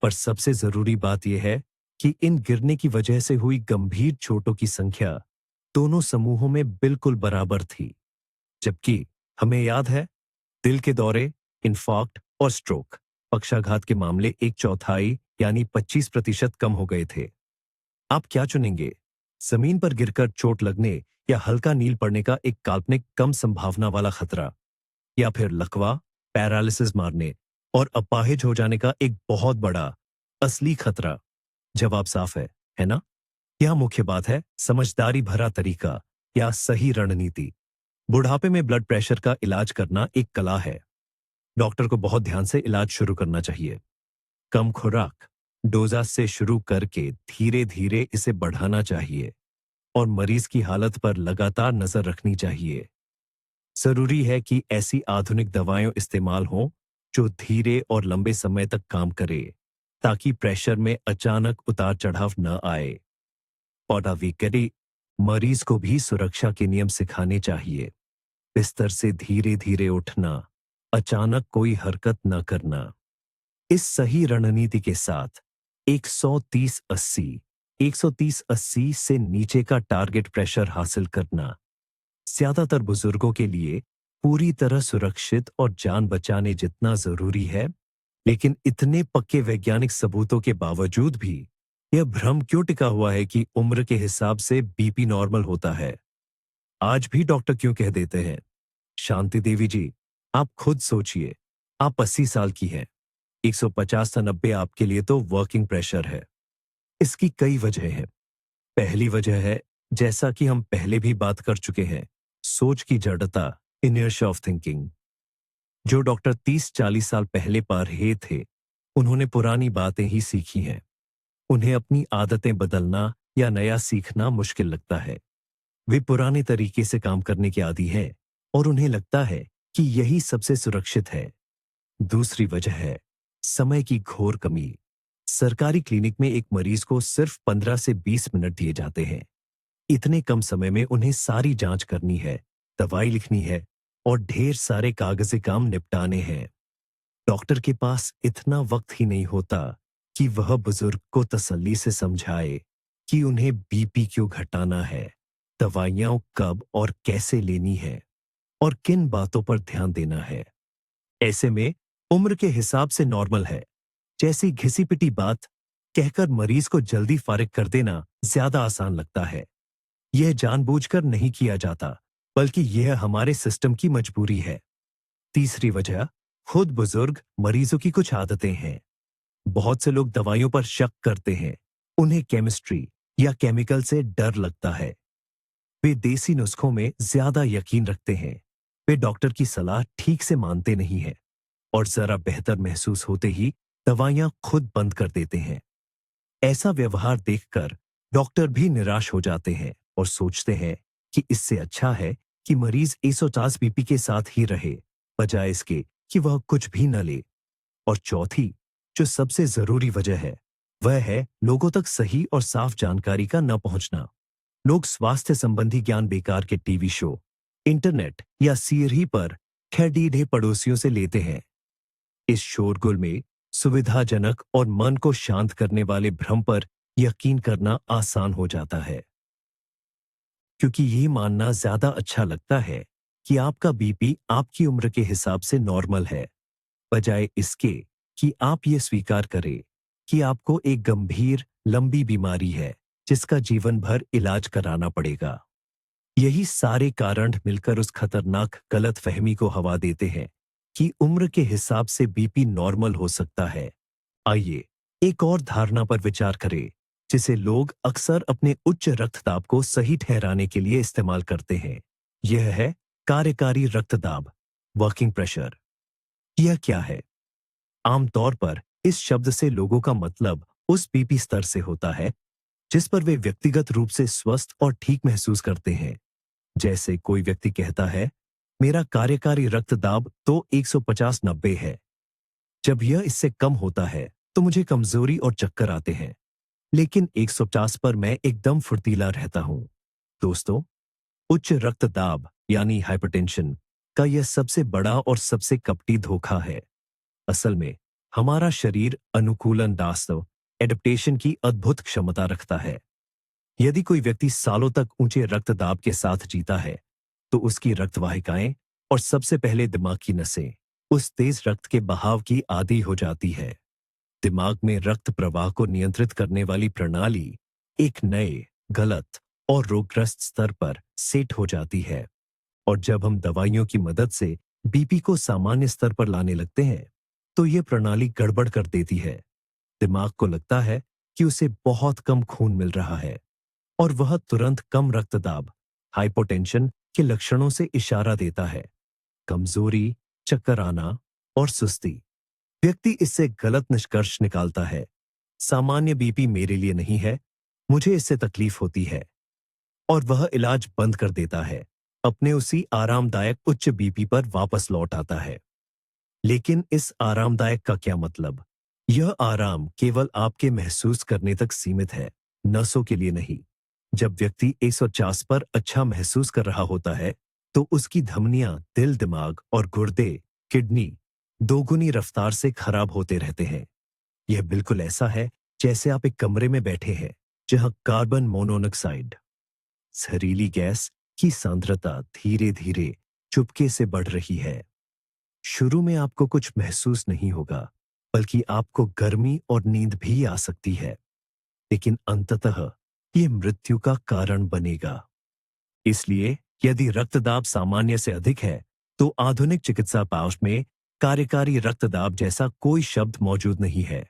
पर सबसे जरूरी बात यह है कि इन गिरने की वजह से हुई गंभीर चोटों की संख्या दोनों समूहों में बिल्कुल बराबर थी। जबकि हमें याद है, दिल के दौरे, इंफार्क्ट और स्ट्रोक पक्षाघात के मामले 1/4 यानी 25% कम हो गए थे। आप क्या चुनेंगे? जमीन पर गिरकर चोट लगने या हल्का नील पड़ने का एक काल्पनिक कम संभावना वाला खतरा, या फिर लकवा, पैरालिसिस मारने और अपाहिज हो जाने का एक बहुत बड़ा असली खतरा? जवाब साफ है ना? यह मुख्य बात है, समझदारी भरा तरीका या सही रणनीति। बुढ़ापे में ब्लड प्रेशर का इलाज करना एक कला है। डॉक्टर को बहुत ध्यान से इलाज शुरू करना चाहिए। कम खुराक, डोजा से शुरू करके धीरे धीरे इसे बढ़ाना चाहिए और मरीज की हालत पर लगातार नजर रखनी चाहिए। जरूरी है कि ऐसी आधुनिक दवाएं इस्तेमाल हों जो धीरे और लंबे समय तक काम करे, ताकि प्रेशर में अचानक उतार चढ़ाव न आए। पौडाविकरी मरीज को भी सुरक्षा के नियम सिखाने चाहिए। बिस्तर से धीरे धीरे उठना, अचानक कोई हरकत न करना। इस सही रणनीति के साथ 130/80 130/80 से नीचे का टारगेट प्रेशर हासिल करना ज्यादातर बुजुर्गों के लिए पूरी तरह सुरक्षित और जान बचाने जितना जरूरी है। लेकिन इतने पक्के वैज्ञानिक सबूतों के बावजूद भी यह भ्रम क्यों टिका हुआ है कि उम्र के हिसाब से बीपी नॉर्मल होता है? आज भी डॉक्टर क्यों कह देते हैं? शांति देवी जी, आप खुद सोचिए। आप 80 साल की हैं। 150 से 90 आपके लिए तो वर्किंग प्रेशर है। इसकी कई वजह हैं। पहली वजह है, जैसा कि हम पहले भी बात कर चुके हैं, सोच की जड़ता, इनर्शिया ऑफ थिंकिंग। जो डॉक्टर 30-40 साल पहले पा रहे थे, उन्होंने पुरानी बातें ही सीखी हैं। उन्हें अपनी आदतें बदलना या नया सीखना मुश्किल लगता है। वे पुराने तरीके से काम करने के आदी हैं और उन्हें लगता है कि यही सबसे सुरक्षित है। दूसरी वजह है समय की घोर कमी। सरकारी क्लिनिक में एक मरीज को सिर्फ 15 से 20 मिनट दिए जाते हैं। इतने कम समय में उन्हें सारी जांच करनी है, दवाई लिखनी है और ढेर सारे कागजी काम निपटाने हैं। डॉक्टर के पास इतना वक्त ही नहीं होता कि वह बुजुर्ग को तसल्ली से समझाए कि उन्हें बीपी क्यों घटाना है, दवाइयां कब और कैसे लेनी है और किन बातों पर ध्यान देना है। ऐसे में उम्र के हिसाब से नॉर्मल है जैसी घिसी पिटी बात कहकर मरीज को जल्दी फारिग कर देना ज्यादा आसान लगता है। यह जानबूझकर नहीं किया जाता, बल्कि यह हमारे सिस्टम की मजबूरी है। तीसरी वजह, खुद बुजुर्ग मरीजों की कुछ आदतें हैं। बहुत से लोग दवाइयों पर शक करते हैं। उन्हें केमिस्ट्री या केमिकल से डर लगता है। वे देसी नुस्खों में ज्यादा यकीन रखते हैं। वे डॉक्टर की सलाह ठीक से मानते नहीं हैं और जरा बेहतर महसूस होते ही दवाइयां खुद बंद कर देते हैं। ऐसा व्यवहार देखकर डॉक्टर भी निराश हो जाते हैं और सोचते हैं कि इससे अच्छा है कि मरीज 150 बीपी के साथ ही रहे, बजाय इसके कि वह कुछ भी न ले। और चौथी, जो सबसे जरूरी वजह है, वह है लोगों तक सही और साफ जानकारी का न पहुंचना। लोग स्वास्थ्य संबंधी ज्ञान बेकार के टीवी शो, इंटरनेट या सीरी पर खैडीढे पड़ोसियों से लेते हैं। इस शोरगुल में सुविधाजनक और मन को शांत करने वाले भ्रम पर यकीन करना आसान हो जाता है, क्योंकि ये मानना ज्यादा अच्छा लगता है कि आपका बीपी आपकी उम्र के हिसाब से नॉर्मल है, बजाय इसके कि आप ये स्वीकार करें कि आपको एक गंभीर लंबी बीमारी है जिसका जीवन भर इलाज कराना पड़ेगा। यही सारे कारण मिलकर उस खतरनाक गलतफहमी को हवा देते हैं कि उम्र के हिसाब से बीपी नॉर्मल हो सकता है। आइए एक और धारणा पर विचार करें, जिसे लोग अक्सर अपने उच्च रक्तदाब को सही ठहराने के लिए इस्तेमाल करते हैं। यह है कार्यकारी रक्तदाब, वर्किंग प्रेशर। यह क्या है? आमतौर पर इस शब्द से लोगों का मतलब उस बीपी स्तर से होता है जिस पर वे व्यक्तिगत रूप से स्वस्थ और ठीक महसूस करते हैं। जैसे कोई व्यक्ति कहता है, मेरा कार्यकारी रक्तदाब तो 150/90 है। जब यह इससे कम होता है तो मुझे कमजोरी और चक्कर आते हैं, लेकिन 150 पर मैं एकदम फुर्तीला रहता हूं। दोस्तों, उच्च रक्तदाब यानी हाइपरटेंशन का यह सबसे बड़ा और सबसे कपटी धोखा है। असल में हमारा शरीर अनुकूलन दास्तव एडेप्टेशन की अद्भुत क्षमता रखता है। यदि कोई व्यक्ति सालों तक ऊंचे रक्तदाब के साथ जीता है, तो उसकी रक्तवाहिकाएं और सबसे पहले दिमाग की नसें उस तेज रक्त के बहाव की आदी हो जाती है। दिमाग में रक्त प्रवाह को नियंत्रित करने वाली प्रणाली एक नए, गलत और रोगग्रस्त स्तर पर सेट हो जाती है। और जब हम दवाइयों की मदद से बीपी को सामान्य स्तर पर लाने लगते हैं, तो ये प्रणाली गड़बड़ कर देती है। दिमाग को लगता है कि उसे बहुत कम खून मिल रहा है और वह तुरंत कम रक्तदाब, हाइपोटेंशन के लक्षणों से इशारा देता है। कमजोरी, चक्कर आना और सुस्ती। व्यक्ति इससे गलत निष्कर्ष निकालता है, सामान्य बीपी मेरे लिए नहीं है, मुझे इससे तकलीफ होती है, और वह इलाज बंद कर देता है, अपने उसी आरामदायक उच्च बीपी पर वापस लौट आता है। लेकिन इस आरामदायक का क्या मतलब? यह आराम केवल आपके महसूस करने तक सीमित है, नसों के लिए नहीं। जब व्यक्ति 150 पर अच्छा महसूस कर रहा होता है, तो उसकी धमनियां, दिल, दिमाग और गुर्दे, किडनी दोगुनी रफ्तार से खराब होते रहते हैं। यह बिल्कुल ऐसा है जैसे आप एक कमरे में बैठे हैं जहां कार्बन मोनोऑक्साइड, जहरीली गैस की सांद्रता धीरे धीरे चुपके से बढ़ रही है। शुरू में आपको कुछ महसूस नहीं होगा, बल्कि आपको गर्मी और नींद भी आ सकती है, लेकिन अंततः ये मृत्यु का कारण बनेगा। इसलिए यदि रक्तदाब सामान्य से अधिक है, तो आधुनिक चिकित्सा पाउच में कार्यकारी रक्तदाब जैसा कोई शब्द मौजूद नहीं है।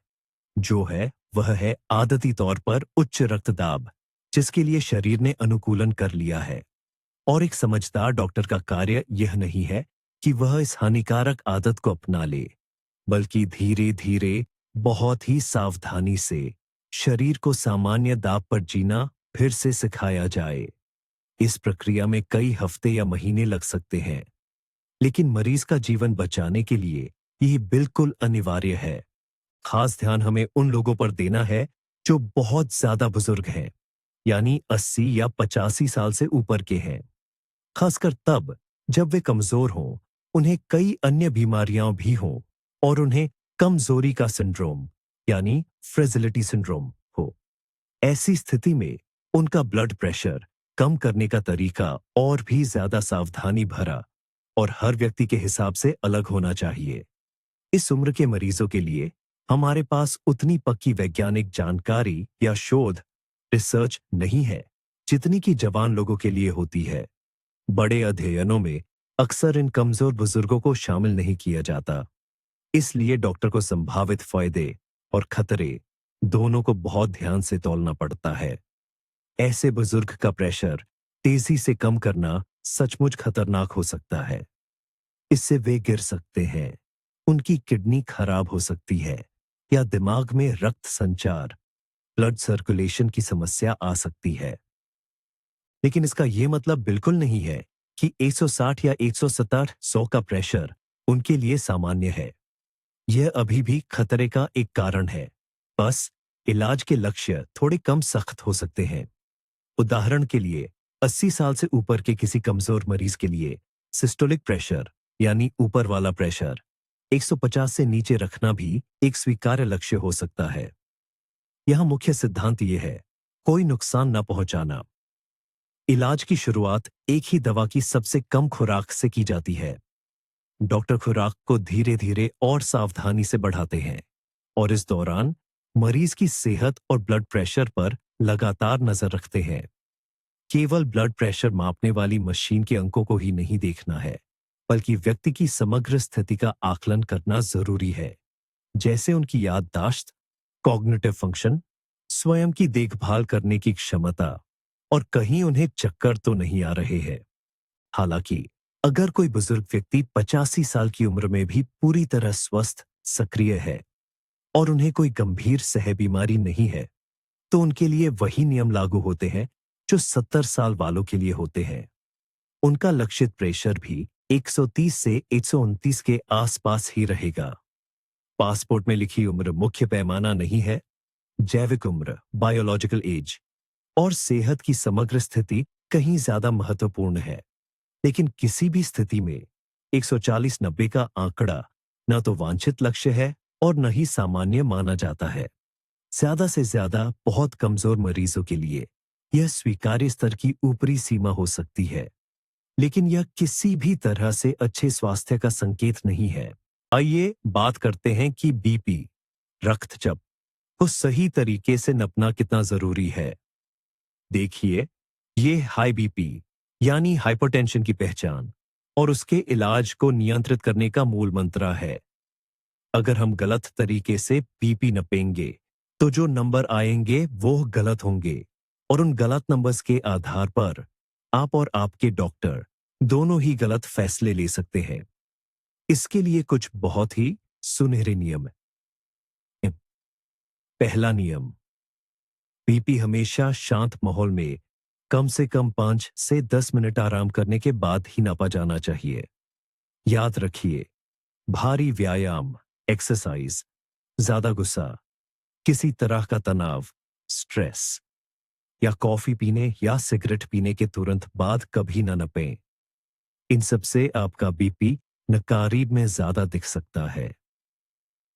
जो है वह है आदती तौर पर उच्च रक्तदाब, जिसके लिए शरीर ने अनुकूलन कर लिया है। और एक समझदार डॉक्टर का कार्य यह नहीं है कि वह इस हानिकारक आदत को अपना ले, बल्कि धीरे धीरे, बहुत ही सावधानी से शरीर को सामान्य दाब पर जीना फिर से सिखाया जाए। इस प्रक्रिया में कई हफ्ते या महीने लग सकते हैं, लेकिन मरीज का जीवन बचाने के लिए यह बिल्कुल अनिवार्य है। खास ध्यान हमें उन लोगों पर देना है जो बहुत ज्यादा बुजुर्ग हैं, यानी 80 या 85 साल से ऊपर के हैं। खासकर तब जब वे कमजोर हों, उन्हें कई अन्य बीमारियां भी हों और उन्हें कमजोरी का सिंड्रोम, यानी फ्रेजिलिटी सिंड्रोम हो। ऐसी स्थिति में उनका ब्लड प्रेशर कम करने का तरीका और भी ज्यादा सावधानी भरा और हर व्यक्ति के हिसाब से अलग होना चाहिए। इस उम्र के मरीजों के लिए हमारे पास उतनी पक्की वैज्ञानिक जानकारी या शोध, रिसर्च नहीं है जितनी कि जवान लोगों के लिए होती है। बड़े अध्ययनों में अक्सर इन कमजोर बुजुर्गों को शामिल नहीं किया जाता, इसलिए डॉक्टर को संभावित फायदे और खतरे दोनों को बहुत ध्यान से तौलना पड़ता है। ऐसे बुजुर्ग का प्रेशर तेजी से कम करना सचमुच खतरनाक हो सकता है। इससे वे गिर सकते हैं, उनकी किडनी खराब हो सकती है, या दिमाग में रक्त संचार, ब्लड सर्कुलेशन की समस्या आ सकती है। लेकिन इसका यह मतलब बिल्कुल नहीं है कि 160 या 170 100 का प्रेशर उनके लिए सामान्य है। यह अभी भी खतरे का एक कारण है। बस इलाज के लक्ष्य थोड़े कम सख्त हो सकते हैं। उदाहरण के लिए 80 साल से ऊपर के किसी कमजोर मरीज के लिए सिस्टोलिक प्रेशर, यानी ऊपर वाला प्रेशर, 150 से नीचे रखना भी एक स्वीकार्य लक्ष्य हो सकता है। यहां मुख्य सिद्धांत यह है, कोई नुकसान न पहुंचाना। इलाज की शुरुआत एक ही दवा की सबसे कम खुराक से की जाती है। डॉक्टर खुराक को धीरे धीरे और सावधानी से बढ़ाते हैं और इस दौरान मरीज की सेहत और ब्लड प्रेशर पर लगातार नजर रखते हैं। केवल ब्लड प्रेशर मापने वाली मशीन के अंकों को ही नहीं देखना है, बल्कि व्यक्ति की समग्र स्थिति का आकलन करना जरूरी है, जैसे उनकी याददाश्त, कॉग्निटिव फंक्शन, स्वयं की देखभाल करने की क्षमता, और कहीं उन्हें चक्कर तो नहीं आ रहे हैं। हालांकि अगर कोई बुजुर्ग व्यक्ति 85 साल की उम्र में भी पूरी तरह स्वस्थ, सक्रिय है और उन्हें कोई गंभीर सह बीमारी नहीं है, तो उनके लिए वही नियम लागू होते हैं जो 70 साल वालों के लिए होते हैं। उनका लक्षित प्रेशर भी 130 से 129 के आसपास ही रहेगा। पासपोर्ट में लिखी उम्र मुख्य पैमाना नहीं है। जैविक उम्र, बायोलॉजिकल एज, और सेहत की समग्र स्थिति कहीं ज्यादा महत्वपूर्ण है। लेकिन किसी भी स्थिति में 140-90 का आंकड़ा न तो वांछित लक्ष्य है और न ही सामान्य माना जाता है। ज्यादा से ज्यादा बहुत कमजोर मरीजों के लिए यह स्वीकार्य स्तर की ऊपरी सीमा हो सकती है, लेकिन यह किसी भी तरह से अच्छे स्वास्थ्य का संकेत नहीं है। आइए बात करते हैं कि बीपी, रक्तचाप को सही तरीके से नापना कितना जरूरी है। देखिए, ये हाई बीपी यानी हाइपरटेंशन की पहचान और उसके इलाज को नियंत्रित करने का मूल मंत्र है। अगर हम गलत तरीके से बीपी नपेंगे तो जो नंबर आएंगे वो गलत होंगे और उन गलत नंबर्स के आधार पर आप और आपके डॉक्टर दोनों ही गलत फैसले ले सकते हैं। इसके लिए कुछ बहुत ही सुनहरे नियम हैं। पहला नियम, बीपी हमेशा शांत माहौल में कम से कम 5 से 10 मिनट आराम करने के बाद ही नापा जाना चाहिए। याद रखिए, भारी व्यायाम, एक्सरसाइज, ज्यादा गुस्सा, किसी तरह का तनाव, स्ट्रेस या कॉफी पीने या सिगरेट पीने के तुरंत बाद कभी न नपें। इन सब से आपका बीपी नकारीब में ज्यादा दिख सकता है।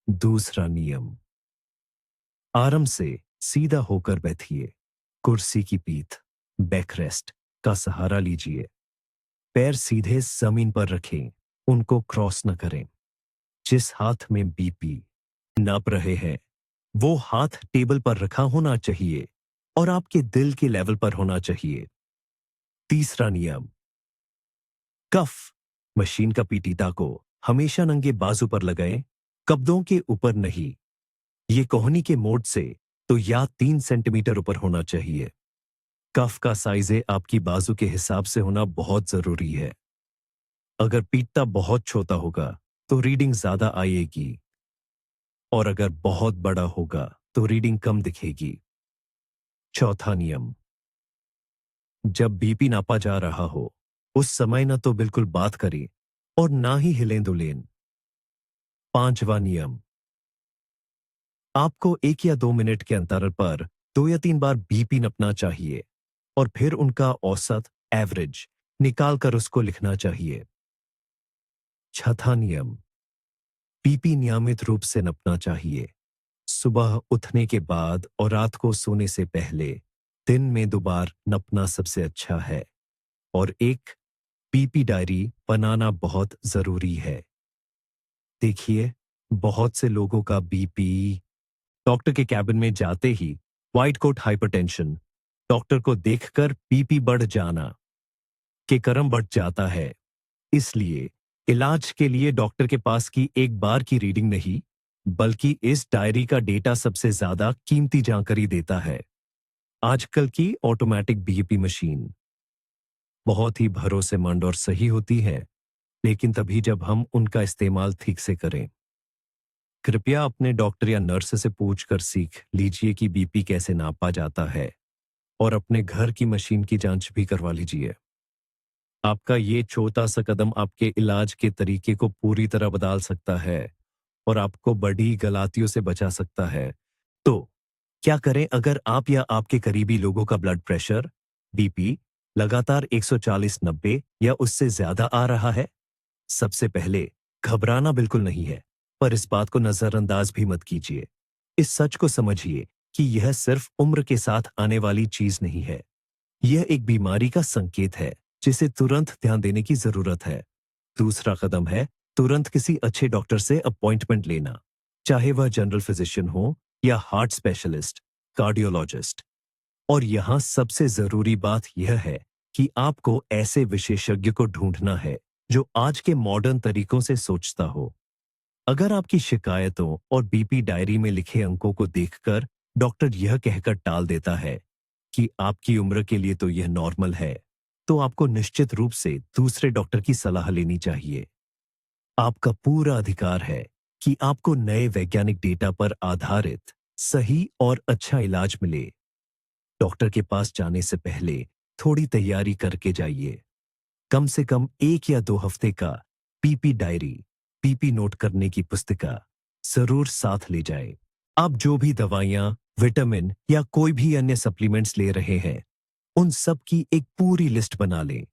दूसरा नियम, आराम से सीधा होकर बैठिए। कुर्सी की पीठ, बैकरेस्ट का सहारा लीजिए। पैर सीधे जमीन पर रखें, उनको क्रॉस न करें। जिस हाथ में बीपी नाप रहे हैं वो हाथ टेबल पर रखा होना चाहिए और आपके दिल के लेवल पर होना चाहिए। तीसरा नियम, कफ मशीन का पीटीता को हमेशा नंगे बाजू पर लगाएं, कब्दों के ऊपर नहीं। ये कोहनी के मोड़ से तो या 3 सेंटीमीटर ऊपर होना चाहिए। कफ का साइजे आपकी बाजू के हिसाब से होना बहुत जरूरी है। अगर पीटता बहुत छोटा होगा तो रीडिंग ज्यादा आएगी और अगर बहुत बड़ा होगा तो रीडिंग कम दिखेगी। चौथा नियम, जब बीपी नापा जा रहा हो उस समय ना तो बिल्कुल बात करें और ना ही हिलें डुलें। पांचवा नियम, आपको 1 या 2 मिनट के अंतराल पर 2 या 3 बार बीपी नपना चाहिए और फिर उनका औसत, एवरेज निकालकर उसको लिखना चाहिए। छठा नियम, बीपी नियमित रूप से नपना चाहिए। सुबह उठने के बाद और रात को सोने से पहले दिन में 2 बार नपना सबसे अच्छा है और एक बीपी डायरी बनाना बहुत जरूरी है। देखिए, बहुत से लोगों का बीपी डॉक्टर के कैबिन में जाते ही व्हाइट कोट हाइपरटेंशन, डॉक्टर को देखकर बीपी बढ़ जाना के क्रम बढ़ जाता है। इसलिए इलाज के लिए डॉक्टर के पास की एक बार की रीडिंग नहीं बल्कि इस डायरी का डेटा सबसे ज्यादा कीमती जानकारी देता है। आजकल की ऑटोमेटिक बीपी मशीन बहुत ही भरोसेमंद और सही होती है, लेकिन तभी जब हम उनका इस्तेमाल ठीक से करें। कृपया अपने डॉक्टर या नर्स से पूछकर सीख लीजिए कि बीपी कैसे नापा जाता है और अपने घर की मशीन की जांच भी करवा लीजिए। आपका ये छोटा सा कदम आपके इलाज के तरीके को पूरी तरह बदल सकता है और आपको बड़ी गलतियों से बचा सकता है। तो क्या करें अगर आप या आपके करीबी लोगों का ब्लड प्रेशर, बीपी लगातार 140/90 या उससे ज्यादा आ रहा है? सबसे पहले घबराना बिल्कुल नहीं है, पर इस बात को नजरअंदाज भी मत कीजिए। इस सच को समझिए कि यह सिर्फ उम्र के साथ आने वाली चीज नहीं है। यह एक बीमारी का संकेत है जिसे तुरंत ध्यान देने की जरूरत है। दूसरा कदम है तुरंत किसी अच्छे डॉक्टर से अपॉइंटमेंट लेना, चाहे वह जनरल फिजिशियन हो या हार्ट स्पेशलिस्ट, कार्डियोलॉजिस्ट। और यहां सबसे जरूरी बात यह है कि आपको ऐसे विशेषज्ञ को ढूंढना है जो आज के मॉडर्न तरीकों से सोचता हो। अगर आपकी शिकायतों और बीपी डायरी में लिखे अंकों को देखकर डॉक्टर यह कहकर टाल देता है कि आपकी उम्र के लिए तो यह नॉर्मल है, तो आपको निश्चित रूप से दूसरे डॉक्टर की सलाह लेनी चाहिए। आपका पूरा अधिकार है कि आपको नए वैज्ञानिक डेटा पर आधारित सही और अच्छा इलाज मिले। डॉक्टर के पास जाने से पहले थोड़ी तैयारी करके जाइए। कम से कम 1 या 2 हफ्ते का बीपी डायरी, बीपी नोट करने की पुस्तिका जरूर साथ ले जाए। आप जो भी दवाइयां, विटामिन या कोई भी अन्य सप्लीमेंट्स ले रहे हैं उन सब की एक पूरी लिस्ट बना लें।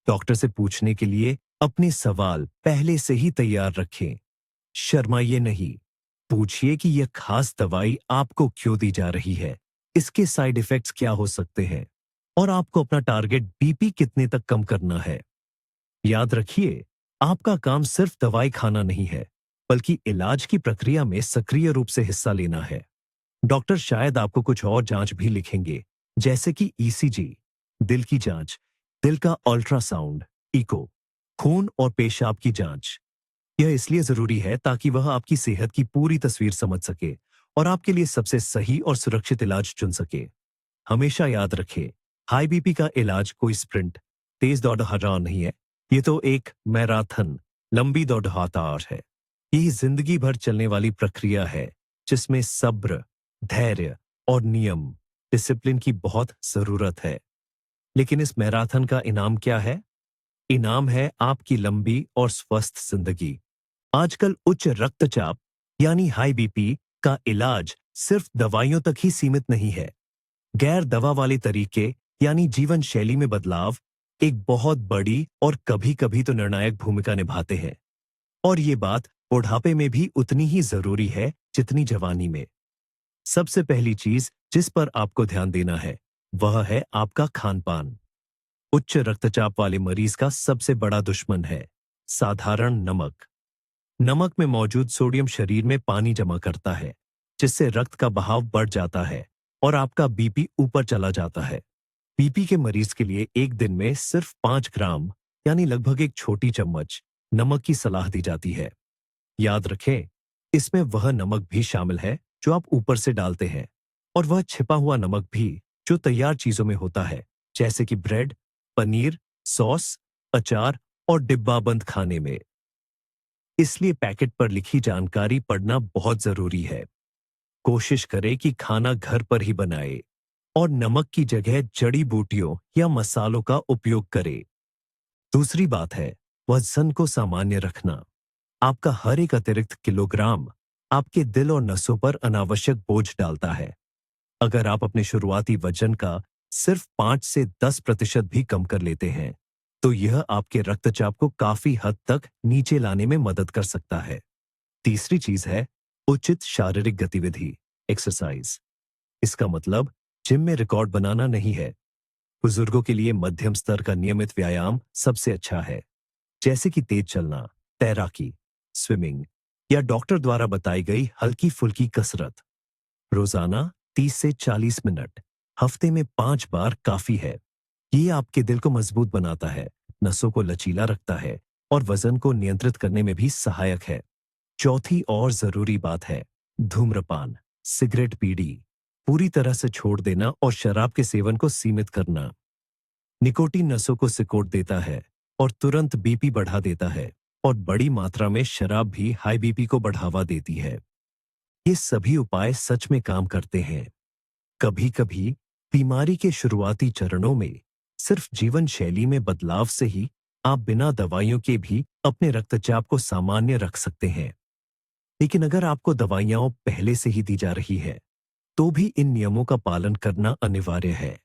डॉक्टर से पूछने के लिए अपने सवाल पहले से ही तैयार रखें। शर्माइए नहीं। पूछिए कि यह खास दवाई आपको क्यों दी जा रही है, इसके साइड इफेक्ट्स क्या हो सकते हैं और आपको अपना टारगेट बीपी कितने तक कम करना है। याद रखिए, आपका काम सिर्फ दवाई खाना नहीं है बल्कि इलाज की प्रक्रिया में सक्रिय रूप से हिस्सा लेना है। डॉक्टर शायद आपको कुछ और जांच भी लिखेंगे, जैसे कि ईसीजी, दिल की जांच, दिल का अल्ट्रासाउंड, इको, खून और पेशाब की जांच। यह इसलिए जरूरी है ताकि वह आपकी सेहत की पूरी तस्वीर समझ सके और आपके लिए सबसे सही और सुरक्षित इलाज चुन सके। हमेशा याद रखें, हाई बीपी का इलाज कोई स्प्रिंट, तेज दौड़ नहीं है। ये तो एक मैराथन, लंबी दौड़ है। ये जिंदगी भर चलने वाली प्रक्रिया है जिसमें सब्र, धैर्य और नियम, डिसिप्लिन की बहुत जरूरत है। लेकिन इस मैराथन का इनाम क्या है? इनाम है आपकी लंबी और स्वस्थ जिंदगी। आजकल उच्च रक्तचाप यानी हाई बीपी का इलाज सिर्फ दवाइयों तक ही सीमित नहीं है। गैर दवा वाले तरीके यानी जीवन शैली में बदलाव एक बहुत बड़ी और कभी-कभी तो निर्णायक भूमिका निभाते हैं। और ये बात बुढ़ापे में भी उतनी ही जरूरी है जितनी जवानी में। सबसे पहली चीज जिस पर आपको ध्यान देना है, वह है आपका खान-पान। उच्च रक्तचाप वाले मरीज का सबसे बड़ा दुश्मन है साधारण नमक। नमक में मौजूद सोडियम शरीर में पानी जमा करता है, जिससे रक्त का बहाव बढ़ जाता है और आपका बीपी ऊपर चला जाता है। बीपी के मरीज के लिए एक दिन में सिर्फ 5 ग्राम यानी लगभग एक छोटी चम्मच नमक की सलाह दी जाती है। याद रखें, इसमें वह नमक भी शामिल है जो आप ऊपर से डालते हैं और वह छिपा हुआ नमक भी जो तैयार चीजों में होता है, जैसे कि ब्रेड, पनीर, सॉस, अचार और डिब्बाबंद खाने में। इसलिए पैकेट पर लिखी जानकारी पढ़ना बहुत जरूरी है। कोशिश करें कि खाना घर पर ही बनाए और नमक की जगह जड़ी बूटियों या मसालों का उपयोग करें। दूसरी बात है वजन को सामान्य रखना। आपका हर एक अतिरिक्त किलोग्राम आपके दिल और नसों पर अनावश्यक बोझ डालता है। अगर आप अपने शुरुआती वजन का सिर्फ 5 से 10% भी कम कर लेते हैं, तो यह आपके रक्तचाप को काफी हद तक नीचे लाने में मदद कर सकता है। तीसरी चीज है उचित शारीरिक गतिविधि, एक्सरसाइज। इसका मतलब जिम में रिकॉर्ड बनाना नहीं है। बुजुर्गों के लिए मध्यम स्तर का नियमित व्यायाम सबसे अच्छा है, जैसे कि तेज चलना, तैराकी, स्विमिंग या डॉक्टर द्वारा बताई गई हल्की फुल्की कसरत। रोजाना 30 से 40 मिनट, हफ्ते में 5 बार काफी है। ये आपके दिल को मजबूत बनाता है, नसों को लचीला रखता है और वजन को नियंत्रित करने में भी सहायक है। चौथी और जरूरी बात है धूम्रपान, सिगरेट, बीड़ी पूरी तरह से छोड़ देना और शराब के सेवन को सीमित करना। निकोटीन नसों को सिकोड़ देता है और तुरंत बीपी बढ़ा देता है और बड़ी मात्रा में शराब भी हाई बीपी को बढ़ावा देती है। ये सभी उपाय सच में काम करते हैं। कभी-कभी बीमारी के शुरुआती चरणों में सिर्फ जीवन शैली में बदलाव से ही आप बिना दवाइयों के भी अपने रक्तचाप को सामान्य रख सकते हैं। लेकिन अगर आपको दवाइयां पहले से ही दी जा रही है, तो भी इन नियमों का पालन करना अनिवार्य है।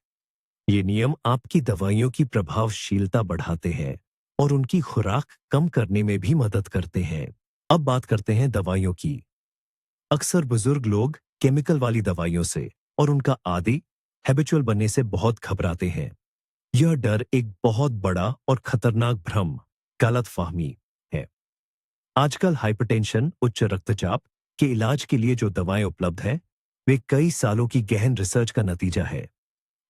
ये नियम आपकी दवाइयों की प्रभावशीलता बढ़ाते हैं और उनकी खुराक कम करने में भी मदद करते हैं। अब बात करते हैं दवाइयों की। अक्सर बुजुर्ग लोग केमिकल वाली दवाइयों से और उनका आदी, हैबिचुअल बनने से बहुत घबराते हैं। यह डर एक बहुत बड़ा और खतरनाक भ्रम, गलतफहमी है। आजकल हाइपरटेंशन, उच्च रक्तचाप के इलाज के लिए जो दवाएं उपलब्ध हैं, वे कई सालों की गहन रिसर्च का नतीजा है।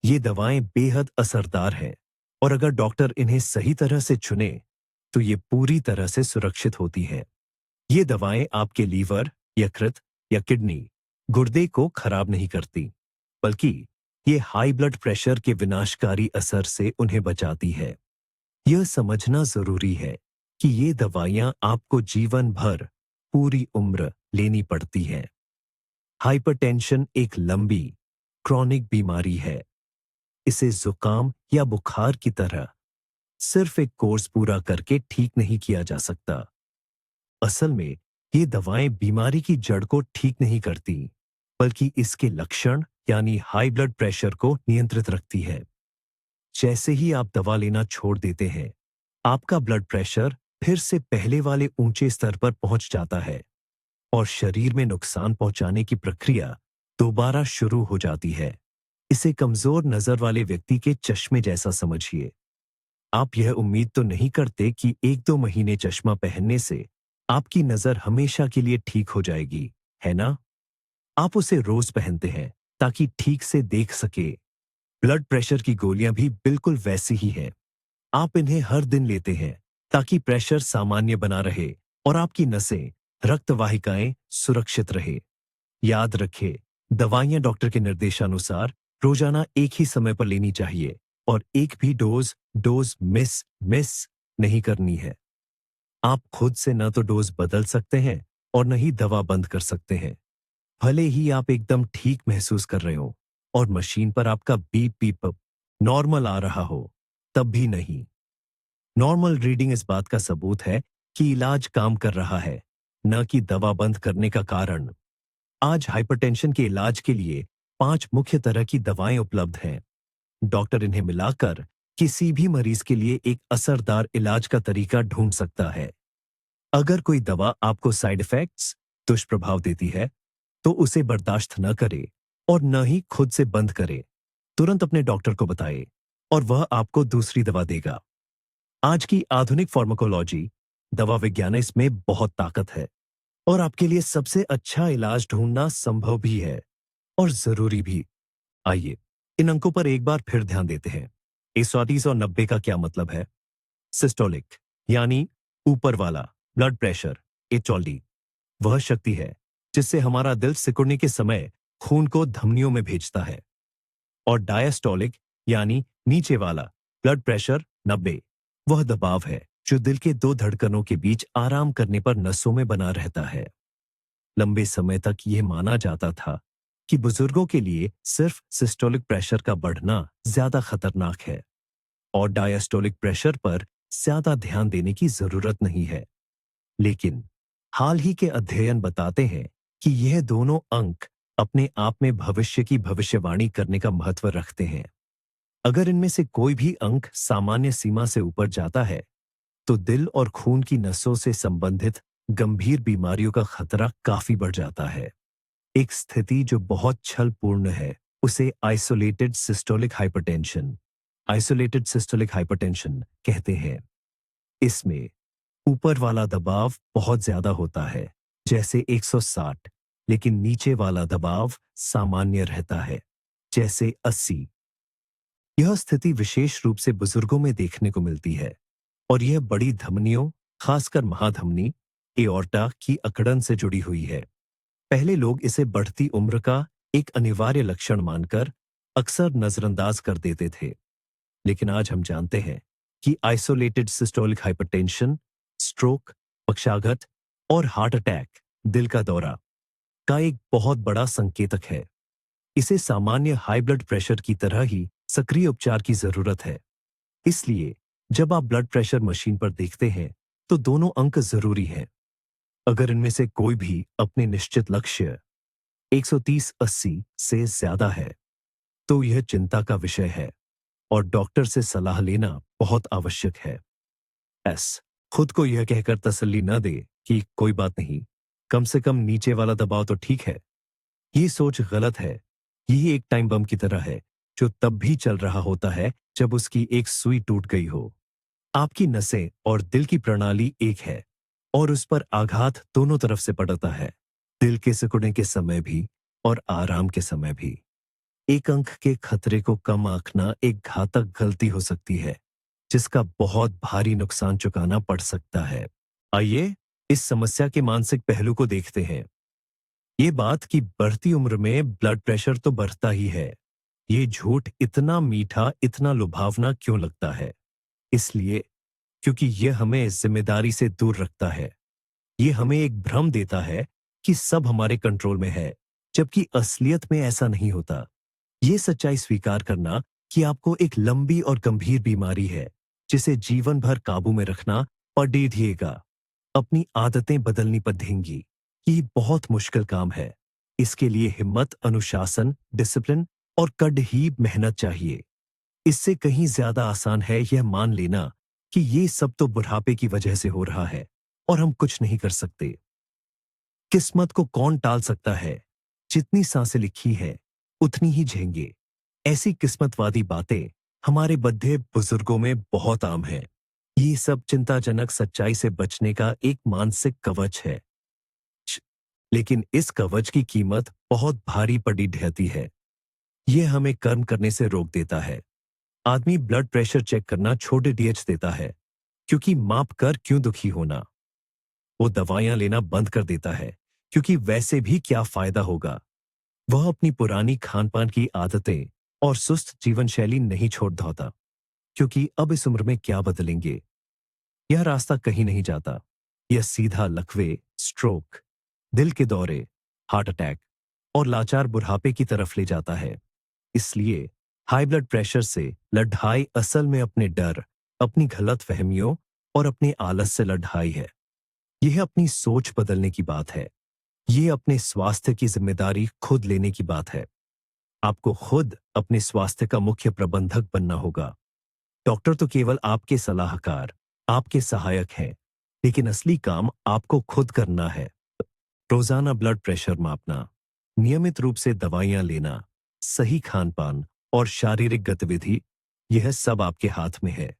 ये दवाएं बेहद असरदार हैं और अगर डॉक्टर इन्हें सही तरह से चुने, तो ये पूरी तरह से सुरक्षित होती हैं। ये दवाएं आपके लीवर, यकृत या किडनी, गुर्दे को खराब नहीं करती, बल्कि ये हाई ब्लड प्रेशर के विनाशकारी असर से उन्हें बचाती है। यह समझना जरूरी है कि ये दवाइयां आपको जीवन भर, पूरी उम्र लेनी पड़ती हैं। हाइपरटेंशन एक लंबी, क्रॉनिक बीमारी है। इसे जुकाम या बुखार की तरह सिर्फ एक कोर्स पूरा करके ठीक नहीं किया जा सकता। असल में ये दवाएं बीमारी की जड़ को ठीक नहीं करती, बल्कि इसके लक्षण यानी हाई ब्लड प्रेशर को नियंत्रित रखती है। जैसे ही आप दवा लेना छोड़ देते हैं, आपका ब्लड प्रेशर फिर से पहले वाले ऊंचे स्तर पर पहुंच जाता है और शरीर में नुकसान पहुंचाने की प्रक्रिया दोबारा शुरू हो जाती है। इसे कमजोर नजर वाले व्यक्ति के चश्मे जैसा समझिए। आप यह उम्मीद तो नहीं करते कि 1-2 महीने चश्मा पहनने से आपकी नजर हमेशा के लिए ठीक हो जाएगी, है ना? आप उसे रोज पहनते हैं ताकि ठीक से देख सके। ब्लड प्रेशर की गोलियां भी बिल्कुल वैसी ही हैं। आप इन्हें हर दिन लेते हैं ताकि प्रेशर सामान्य बना रहे और आपकी नसें, रक्त वाहिकाएं सुरक्षित रहे। याद रखें, दवाइयां डॉक्टर के निर्देशानुसार रोजाना एक ही समय पर लेनी चाहिए और एक भी डोज मिस नहीं करनी है। आप खुद से न तो डोज बदल सकते हैं और न ही दवा बंद कर सकते हैं। भले ही आप एकदम ठीक महसूस कर रहे हो और मशीन पर आपका बीप नॉर्मल आ रहा हो, तब भी नहीं। नॉर्मल रीडिंग इस बात का सबूत है कि इलाज काम कर रहा है, न कि दवा बंद करने का कारण। आज हाइपरटेंशन के इलाज के लिए 5 मुख्य तरह की दवाएं उपलब्ध हैं। डॉक्टर इन्हें मिलाकर किसी भी मरीज के लिए एक असरदार इलाज का तरीका ढूंढ सकता है। अगर कोई दवा आपको साइड इफेक्ट्स, दुष्प्रभाव देती है, तो उसे बर्दाश्त न करे और न ही खुद से बंद करे। तुरंत अपने डॉक्टर को बताएं और वह आपको दूसरी दवा देगा। आज की आधुनिक फार्माकोलॉजी, दवा विज्ञान, इसमें बहुत ताकत है और आपके लिए सबसे अच्छा इलाज ढूंढना संभव भी है और जरूरी भी। आइए इन अंकों पर एक बार फिर ध्यान देते हैं। 130 और 90 का क्या मतलब है? सिस्टोलिक यानी ऊपर वाला ब्लड प्रेशर, 140, वह शक्ति है जिससे हमारा दिल सिकुड़ने के समय खून को धमनियों में भेजता है। और डायस्टोलिक यानी नीचे वाला ब्लड प्रेशर, 90, वह दबाव है जो दिल के दो धड़कनों के बीच आराम करने पर नसों में बना रहता है। लंबे समय तक यह माना जाता था कि बुजुर्गों के लिए सिर्फ सिस्टोलिक प्रेशर का बढ़ना ज्यादा खतरनाक है और डायस्टोलिक प्रेशर पर ज्यादा ध्यान देने की जरूरत नहीं है। लेकिन हाल ही के अध्ययन बताते हैं कि यह दोनों अंक अपने आप में भविष्य की भविष्यवाणी करने का महत्व रखते हैं। अगर इनमें से कोई भी अंक सामान्य सीमा से ऊपर जाता है, तो दिल और खून की नसों से संबंधित गंभीर बीमारियों का खतरा काफी बढ़ जाता है। एक स्थिति जो बहुत छलपूर्ण है, उसे आइसोलेटेड सिस्टोलिक हाइपरटेंशन कहते हैं। इसमें ऊपर वाला दबाव बहुत ज्यादा होता है, जैसे 160, लेकिन नीचे वाला दबाव सामान्य रहता है, जैसे 80। यह स्थिति विशेष रूप से बुजुर्गों में देखने को मिलती है और यह बड़ी धमनियों, खासकर महाधमनी, एओर्टा की अकड़न से जुड़ी हुई है। पहले लोग इसे बढ़ती उम्र का एक अनिवार्य लक्षण मानकर अक्सर नजरअंदाज कर देते थे, लेकिन आज हम जानते हैं कि आइसोलेटेड सिस्टोलिक हाइपरटेंशन स्ट्रोक, पक्षाघात और हार्ट अटैक, दिल का दौरा, का एक बहुत बड़ा संकेतक है। इसे सामान्य हाई ब्लड प्रेशर की तरह ही सक्रिय उपचार की जरूरत है। इसलिए जब आप ब्लड प्रेशर मशीन पर देखते हैं, तो दोनों अंक जरूरी हैं। अगर इनमें से कोई भी अपने निश्चित लक्ष्य 130/80 से ज्यादा है, तो यह चिंता का विषय है और डॉक्टर से सलाह लेना बहुत आवश्यक है। खुद को यह कहकर तसल्ली न दे कि कोई बात नहीं, कम से कम नीचे वाला दबाव तो ठीक है। ये सोच गलत है। यही एक टाइम बम की तरह है जो तब भी चल रहा होता है जब उसकी एक सुई टूट गई हो। आपकी नसें और दिल की प्रणाली एक है और उस पर आघात दोनों तरफ से पड़ता है, दिल के सिकुड़ने के समय भी और आराम के समय भी। एक अंक के खतरे को कम आंकना एक घातक गलती हो सकती है, जिसका बहुत भारी नुकसान चुकाना पड़ सकता है। आइए इस समस्या के मानसिक पहलू को देखते हैं। ये बात कि बढ़ती उम्र में ब्लड प्रेशर तो बढ़ता ही है, ये झूठ इतना मीठा, इतना लुभावना क्यों लगता है? इसलिए क्योंकि यह हमें जिम्मेदारी से दूर रखता है। ये हमें एक भ्रम देता है कि सब हमारे कंट्रोल में है, जबकि असलियत में ऐसा नहीं होता। ये सच्चाई स्वीकार करना कि आपको एक लंबी और गंभीर बीमारी है, जिसे जीवन भर काबू में रखना पड़ेगा, अपनी आदतें बदलनी पड़ेंगी, ये बहुत मुश्किल काम है। इसके लिए हिम्मत, अनुशासन, डिसिप्लिन और कड़ी मेहनत चाहिए। इससे कहीं ज्यादा आसान है यह मान लेना कि ये सब तो बुढ़ापे की वजह से हो रहा है और हम कुछ नहीं कर सकते। किस्मत को कौन टाल सकता है? जितनी सांसें लिखी है, उतनी ही झेंगे। ऐसी किस्मतवादी बातें हमारे बद्धे बुजुर्गों में बहुत आम है। ये सब चिंताजनक सच्चाई से बचने का एक मानसिक कवच है, लेकिन इस कवच की कीमत बहुत भारी पड़ी रहती है। यह हमें कर्म करने से रोक देता है। आदमी ब्लड प्रेशर चेक करना छोड़ डीएच देता है, क्योंकि माप कर क्यों दुखी होना। वो दवाइयां लेना बंद कर देता है, क्योंकि वैसे भी क्या फायदा होगा। वह अपनी पुरानी खान पान की आदतें और सुस्त जीवन शैली नहीं छोड़ पाता, क्योंकि अब इस उम्र में क्या बदलेंगे। यह रास्ता कहीं नहीं जाता। यह सीधा लकवे, स्ट्रोक, दिल के दौरे, हार्ट अटैक और लाचार बुढ़ापे की तरफ ले जाता है। इसलिए हाई ब्लड प्रेशर से लड़ाई असल में अपने डर, अपनी गलत फहमियों और अपने आलस से लड़ाई है। यह अपनी सोच बदलने की बात है। ये अपने स्वास्थ्य की जिम्मेदारी खुद लेने की बात है। आपको खुद अपने स्वास्थ्य का मुख्य प्रबंधक बनना होगा। डॉक्टर तो केवल आपके सलाहकार, आपके सहायक हैं, लेकिन असली काम आपको खुद करना है। रोजाना ब्लड प्रेशर मापना, नियमित रूप से दवाइयां लेना, सही खान पान और शारीरिक गतिविधि, यह सब आपके हाथ में है।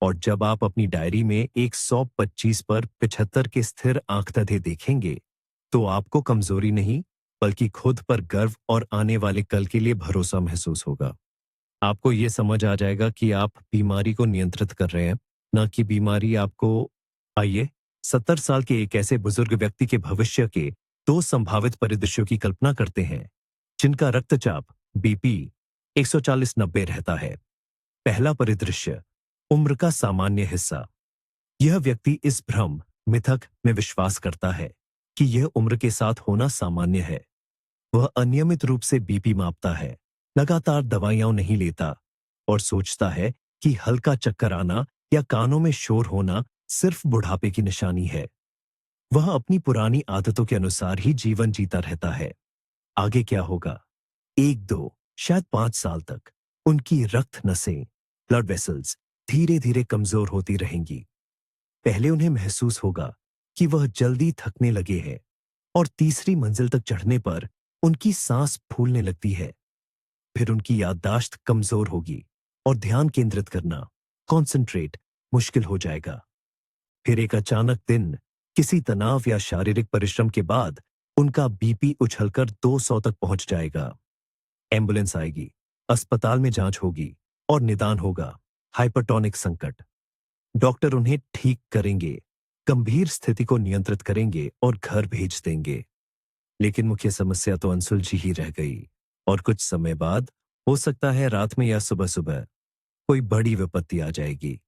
और जब आप अपनी डायरी में 125 पर 75 के स्थिर आंकड़े देखेंगे, तो आपको कमजोरी नहीं, बल्कि खुद पर गर्व और आने वाले कल के लिए भरोसा महसूस होगा। आपको यह समझ आ जाएगा कि आप बीमारी को नियंत्रित कर रहे हैं, न कि बीमारी आपको। आइए 70 साल के एक ऐसे बुजुर्ग व्यक्ति के भविष्य के 2 संभावित परिदृश्यों की कल्पना करते हैं, जिनका रक्तचाप बीपी 140/90 रहता है। पहला परिदृश्य, उम्र का सामान्य हिस्सा। यह व्यक्ति इस भ्रम, मिथक में विश्वास करता है कि यह उम्र के साथ होना सामान्य है। वह अनियमित रूप से बीपी मापता है, लगातार दवाइयां नहीं लेता और सोचता है कि हल्का चक्कर आना या कानों में शोर होना सिर्फ बुढ़ापे की निशानी है। वह अपनी पुरानी आदतों के अनुसार ही जीवन जीता रहता है। आगे क्या होगा? 1, 2, शायद 5 साल तक उनकी रक्त नसें, ब्लड वेसल्स धीरे धीरे कमजोर होती रहेंगी। पहले उन्हें महसूस होगा कि वह जल्दी थकने लगे हैं और तीसरी मंजिल तक चढ़ने पर उनकी सांस फूलने लगती है। फिर उनकी याददाश्त कमजोर होगी और ध्यान केंद्रित करना, कॉन्सेंट्रेट, मुश्किल हो जाएगा। फिर एक अचानक दिन, किसी तनाव या शारीरिक परिश्रम के बाद उनका बीपी उछलकर 200 तक पहुंच जाएगा। एम्बुलेंस आएगी, अस्पताल में जांच होगी और निदान होगा हाइपरटोनिक संकट। डॉक्टर उन्हें ठीक करेंगे, गंभीर स्थिति को नियंत्रित करेंगे और घर भेज देंगे। लेकिन मुख्य समस्या तो अनसुलझी ही रह गई और कुछ समय बाद, हो सकता है रात में या सुबह सुबह, कोई बड़ी विपत्ति आ जाएगी।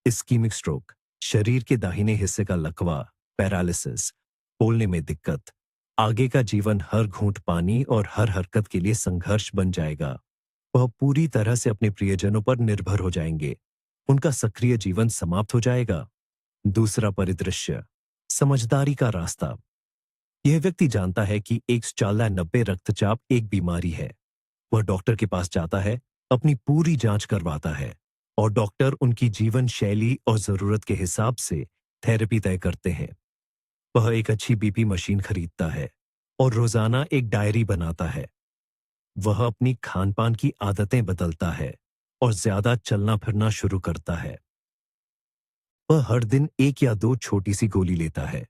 इस्कीमिक स्ट्रोक, शरीर के दाहिने हिस्से का लकवा, पैरालिसिस, बोलने में दिक्कत, आगे का जीवन हर घूंट पानी और हर हरकत के लिए संघर्ष बन जाएगा। वह पूरी तरह से अपने प्रियजनों पर निर्भर हो जाएंगे। उनका सक्रिय जीवन समाप्त हो जाएगा। दूसरा परिदृश्य, समझदारी का रास्ता। यह व्यक्ति जानता है कि 140/90 रक्तचाप एक बीमारी है। वह डॉक्टर के पास जाता है, अपनी पूरी जांच करवाता है और डॉक्टर उनकी जीवन शैली और जरूरत के हिसाब से थेरेपी तय करते हैं। वह एक अच्छी बीपी मशीन खरीदता है और रोजाना एक डायरी बनाता है। वह अपनी खान-पान की आदतें बदलता है और ज्यादा चलना फिरना शुरू करता है। वह हर दिन 1 या 2 छोटी सी गोली लेता है।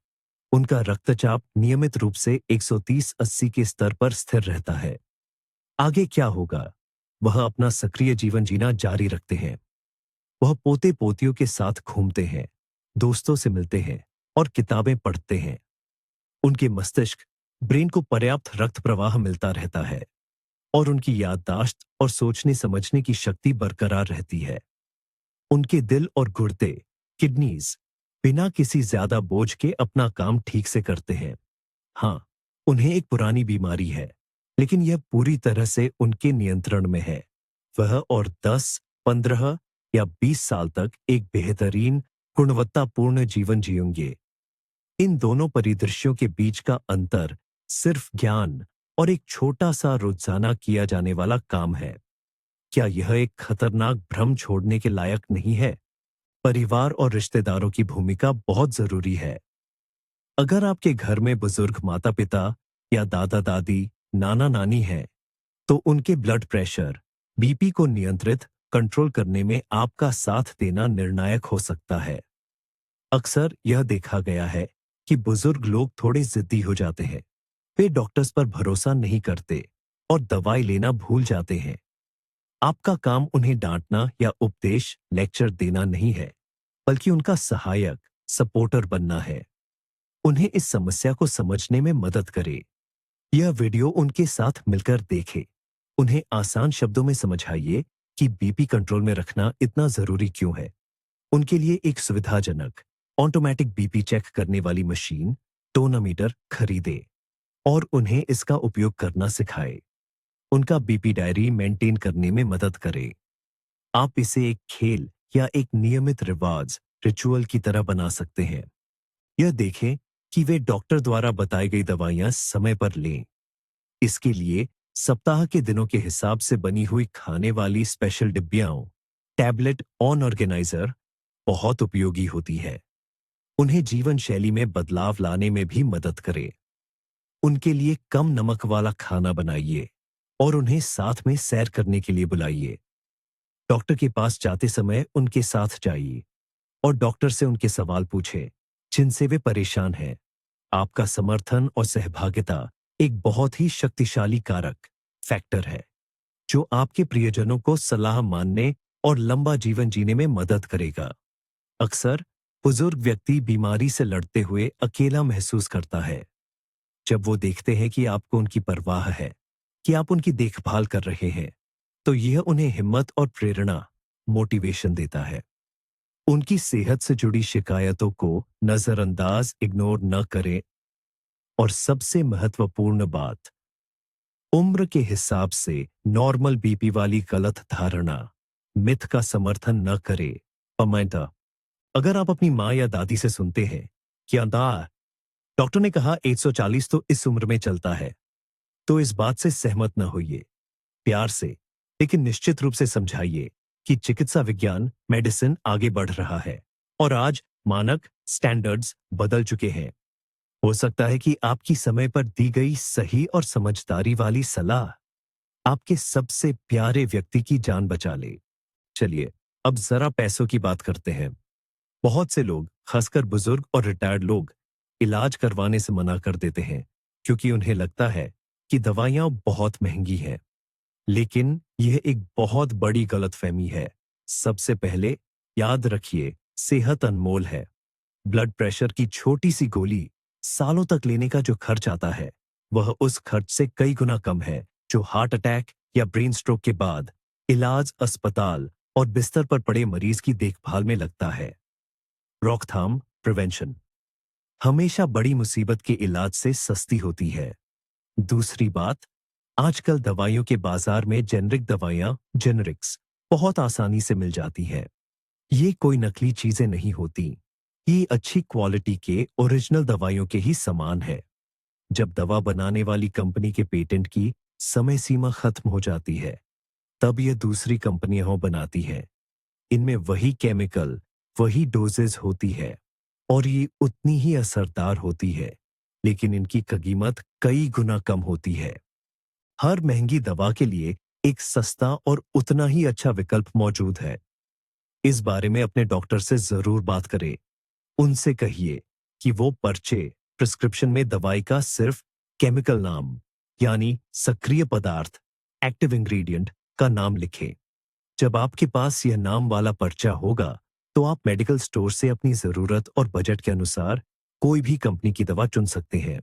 उनका रक्तचाप नियमित रूप से 130/80 के स्तर पर स्थिर रहता है। आगे क्या होगा? वह अपना सक्रिय जीवन जीना जारी रखते हैं। वह पोते पोतियों के साथ घूमते हैं, दोस्तों से मिलते हैं और किताबें पढ़ते हैं। उनके मस्तिष्क, ब्रेन को पर्याप्त रक्त प्रवाह मिलता रहता है और उनकी याददाश्त और सोचने समझने की शक्ति बरकरार रहती है। उनके दिल और गुर्दे, किडनीज, बिना किसी ज्यादा बोझ के अपना काम ठीक से करते हैं। हाँ, उन्हें एक पुरानी बीमारी है, लेकिन यह पूरी तरह से उनके नियंत्रण में है। वह और 10, 15 या 20 साल तक एक बेहतरीन, गुणवत्तापूर्ण जीवन जिएंगे। इन दोनों परिदृश्यों के बीच का अंतर सिर्फ ज्ञान और एक छोटा सा रोजाना किया जाने वाला काम है। क्या यह एक खतरनाक भ्रम छोड़ने के लायक नहीं है? परिवार और रिश्तेदारों की भूमिका बहुत जरूरी है। अगर आपके घर में बुजुर्ग माता पिता या दादा दादी, नाना नानी हैं, तो उनके ब्लड प्रेशर, बीपी को नियंत्रित, कंट्रोल करने में आपका साथ देना निर्णायक हो सकता है। अक्सर यह देखा गया है कि बुजुर्ग लोग थोड़े जिद्दी हो जाते हैं। वे डॉक्टर्स पर भरोसा नहीं करते और दवाई लेना भूल जाते हैं। आपका काम उन्हें डांटना या उपदेश लेक्चर देना नहीं है, बल्कि उनका सहायक सपोर्टर बनना है। उन्हें इस समस्या को समझने में मदद करें। यह वीडियो उनके साथ मिलकर देखें। उन्हें आसान शब्दों में समझाइए कि बीपी कंट्रोल में रखना इतना जरूरी क्यों है। उनके लिए एक सुविधाजनक ऑटोमेटिक बीपी चेक करने वाली मशीन टोनामीटर खरीदे और उन्हें इसका उपयोग करना सिखाए। उनका बीपी डायरी मेंटेन करने में मदद करें। आप इसे एक खेल या एक नियमित रिवाज रिचुअल की तरह बना सकते हैं। यह देखें कि वे डॉक्टर द्वारा बताई गई दवाइयां समय पर लें। इसके लिए सप्ताह के दिनों के हिसाब से बनी हुई खाने वाली स्पेशल डिब्बियां टैबलेट ऑन ऑर्गेनाइजर बहुत उपयोगी होती है। उन्हें जीवन शैली में बदलाव लाने में भी मदद करें। उनके लिए कम नमक वाला खाना बनाइए और उन्हें साथ में सैर करने के लिए बुलाइए। डॉक्टर के पास जाते समय उनके साथ जाइए और डॉक्टर से उनके सवाल पूछें जिनसे वे परेशान हैं। आपका समर्थन और सहभागिता एक बहुत ही शक्तिशाली कारक फैक्टर है, जो आपके प्रियजनों को सलाह मानने और लंबा जीवन जीने में मदद करेगा। अक्सर बुजुर्ग व्यक्ति बीमारी से लड़ते हुए अकेला महसूस करता है। जब वो देखते हैं कि आपको उनकी परवाह है, कि आप उनकी देखभाल कर रहे हैं, तो यह उन्हें हिम्मत और प्रेरणा मोटिवेशन देता है। उनकी सेहत से जुड़ी शिकायतों को नजरअंदाज इग्नोर न करें और सबसे महत्वपूर्ण बात, उम्र के हिसाब से नॉर्मल बीपी वाली गलत धारणा मिथ का समर्थन न करें। पमाइंदा, अगर आप अपनी माँ या दादी से सुनते हैं कि अंधा डॉक्टर ने कहा 140 तो इस उम्र में चलता है, तो इस बात से सहमत न होइए। प्यार से लेकिन निश्चित रूप से समझाइए कि चिकित्सा विज्ञान मेडिसिन आगे बढ़ रहा है और आज मानक स्टैंडर्ड्स बदल चुके हैं। हो सकता है कि आपकी समय पर दी गई सही और समझदारी वाली सलाह आपके सबसे प्यारे व्यक्ति की जान बचा ले। चलिए अब जरा पैसों की बात करते हैं। बहुत से लोग, खासकर बुजुर्ग और रिटायर्ड लोग, इलाज करवाने से मना कर देते हैं क्योंकि उन्हें लगता है कि दवाइयां बहुत महंगी हैं। लेकिन यह एक बहुत बड़ी गलतफहमी है। सबसे पहले याद रखिए, सेहत अनमोल है। ब्लड प्रेशर की छोटी सी गोली सालों तक लेने का जो खर्च आता है, वह उस खर्च से कई गुना कम है जो हार्ट अटैक या ब्रेन स्ट्रोक के बाद इलाज, अस्पताल और बिस्तर पर पड़े मरीज की देखभाल में लगता है। रोकथाम, प्रिवेंशन, हमेशा बड़ी मुसीबत के इलाज से सस्ती होती है। दूसरी बात, आजकल दवाइयों के बाजार में जेनरिक दवाइयां, जेनरिक्स, बहुत आसानी से मिल जाती हैं। ये कोई नकली चीजें नहीं होती। ये अच्छी क्वालिटी के ओरिजिनल दवाइयों के ही समान है। जब दवा बनाने वाली कंपनी के पेटेंट की समय सीमा खत्म हो जाती है, तब यह दूसरी कंपनियां बनाती है। इनमें वही केमिकल, वही डोजेज होती है और ये उतनी ही असरदार होती है, लेकिन इनकी कीमत कई गुना कम होती है। हर महंगी दवा के लिए एक सस्ता और उतना ही अच्छा विकल्प मौजूद है। इस बारे में अपने डॉक्टर से जरूर बात करें। उनसे कहिए कि वो पर्चे, प्रिस्क्रिप्शन में दवाई का सिर्फ केमिकल नाम, यानी सक्रिय पदार्थ, एक्टिव इंग्रेडिएंट का नाम लिखें। जब आपके पास यह नाम वाला पर्चा होगा, तो आप मेडिकल स्टोर से अपनी जरूरत और बजट के अनुसार कोई भी कंपनी की दवा चुन सकते हैं।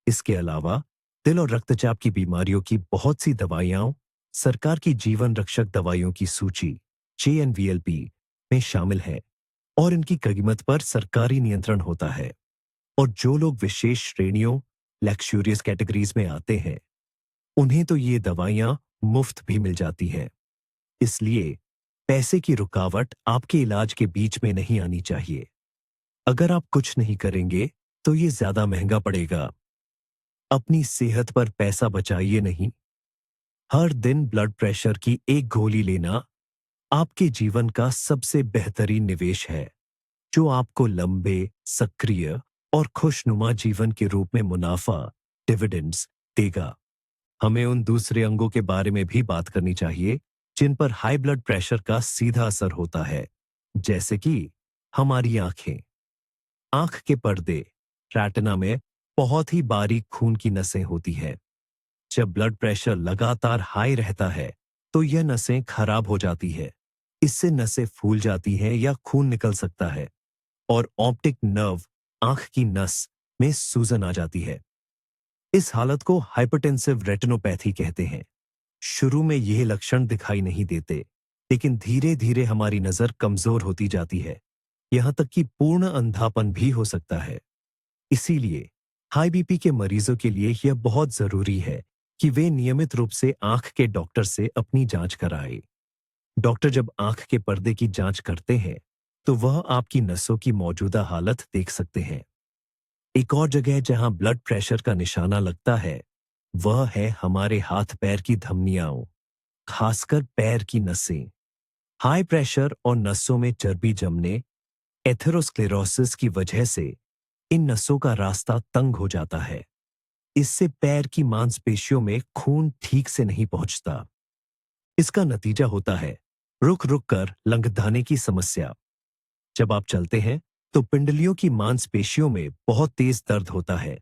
इसके अलावा दिल और रक्तचाप की बीमारियों की बहुत सी दवाइयां सरकार की जीवन रक्षक दवाइयों की सूची JNVLP में शामिल है और इनकी कीमत पर सरकारी नियंत्रण होता है। और जो लोग विशेष श्रेणियों, लक्सूरियस कैटेगरीज में आते हैं, उन्हें तो ये दवाइयां मुफ्त भी मिल जाती हैं। इसलिए पैसे की रुकावट आपके इलाज के बीच में नहीं आनी चाहिए। अगर आप कुछ नहीं करेंगे तो ये ज्यादा महंगा पड़ेगा। अपनी सेहत पर पैसा बचाइए नहीं। हर दिन ब्लड प्रेशर की एक गोली लेना आपके जीवन का सबसे बेहतरीन निवेश है, जो आपको लंबे, सक्रिय और खुशनुमा जीवन के रूप में मुनाफा, डिविडेंड्स देगा। हमें उन दूसरे अंगों के बारे में भी बात करनी चाहिए जिन पर हाई ब्लड प्रेशर का सीधा असर होता है, जैसे कि हमारी आंखें। आंख के पर्दे, रेटिना में बहुत ही बारीक खून की नसें होती हैं, जब ब्लड प्रेशर लगातार हाई रहता है तो यह नसें खराब हो जाती है। इससे नसें फूल जाती हैं या खून निकल सकता है और ऑप्टिक नर्व, आंख की नस में सूजन आ जाती है। इस हालत को हाइपरटेंसिव रेटिनोपैथी कहते हैं। शुरू में यह लक्षण दिखाई नहीं देते, लेकिन धीरे धीरे हमारी नजर कमजोर होती जाती है, यहां तक कि पूर्ण अंधापन भी हो सकता है। इसीलिए हाई बीपी के मरीजों के लिए यह बहुत जरूरी है कि वे नियमित रूप से आंख के डॉक्टर से अपनी जांच कराएं। डॉक्टर जब आंख के पर्दे की जांच करते हैं तो वह आपकी नसों की मौजूदा हालत देख सकते हैं। एक और जगह जहां ब्लड प्रेशर का निशाना लगता है वह है हमारे हाथ पैर की धमनियां, खासकर पैर की नसें। हाई प्रेशर और नसों में चर्बी जमने, एथेरोस्क्लेरोसिस की वजह से इन नसों का रास्ता तंग हो जाता है। इससे पैर की मांसपेशियों में खून ठीक से नहीं पहुंचता। इसका नतीजा होता है रुक रुक कर लंगड़ाने की समस्या। जब आप चलते हैं तो पिंडलियों की मांसपेशियों में बहुत तेज दर्द होता है,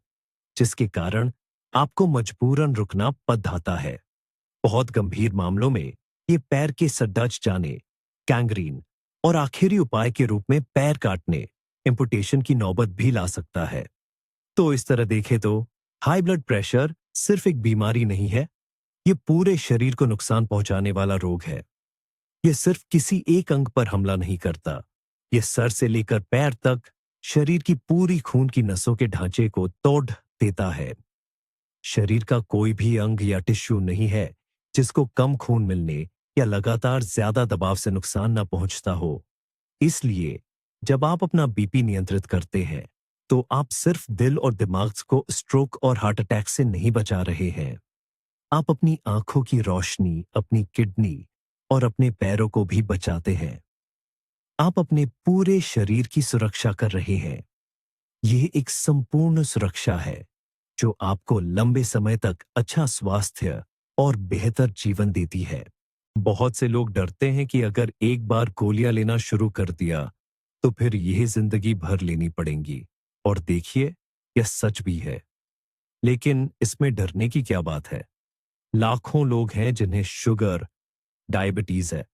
जिसके कारण आपको मजबूरन रुकना पड़ जाता है। बहुत गंभीर मामलों में ये पैर के सड्डज जाने, गैंग्रीन और आखिरी उपाय के रूप में पैर काटने, एम्पुटेशन की नौबत भी ला सकता है। तो इस तरह देखें तो हाई ब्लड प्रेशर सिर्फ एक बीमारी नहीं है, ये पूरे शरीर को नुकसान पहुंचाने वाला रोग है। यह सिर्फ किसी एक अंग पर हमला नहीं करता, यह सर से लेकर पैर तक शरीर की पूरी खून की नसों के ढांचे को तोड़ देता है। शरीर का कोई भी अंग या टिश्यू नहीं है जिसको कम खून मिलने या लगातार ज्यादा दबाव से नुकसान न पहुंचता हो। इसलिए जब आप अपना बीपी नियंत्रित करते हैं तो आप सिर्फ दिल और दिमाग को स्ट्रोक और हार्ट अटैक से नहीं बचा रहे हैं, आप अपनी आंखों की रोशनी, अपनी किडनी और अपने पैरों को भी बचाते हैं। आप अपने पूरे शरीर की सुरक्षा कर रहे हैं। यह एक संपूर्ण सुरक्षा है जो आपको लंबे समय तक अच्छा स्वास्थ्य और बेहतर जीवन देती है। बहुत से लोग डरते हैं कि अगर एक बार गोलियां लेना शुरू कर दिया तो फिर यह जिंदगी भर लेनी पड़ेंगी, और देखिए यह सच भी है। लेकिन इसमें डरने की क्या बात है? लाखों लोग हैं जिन्हें शुगर, डायबिटीज है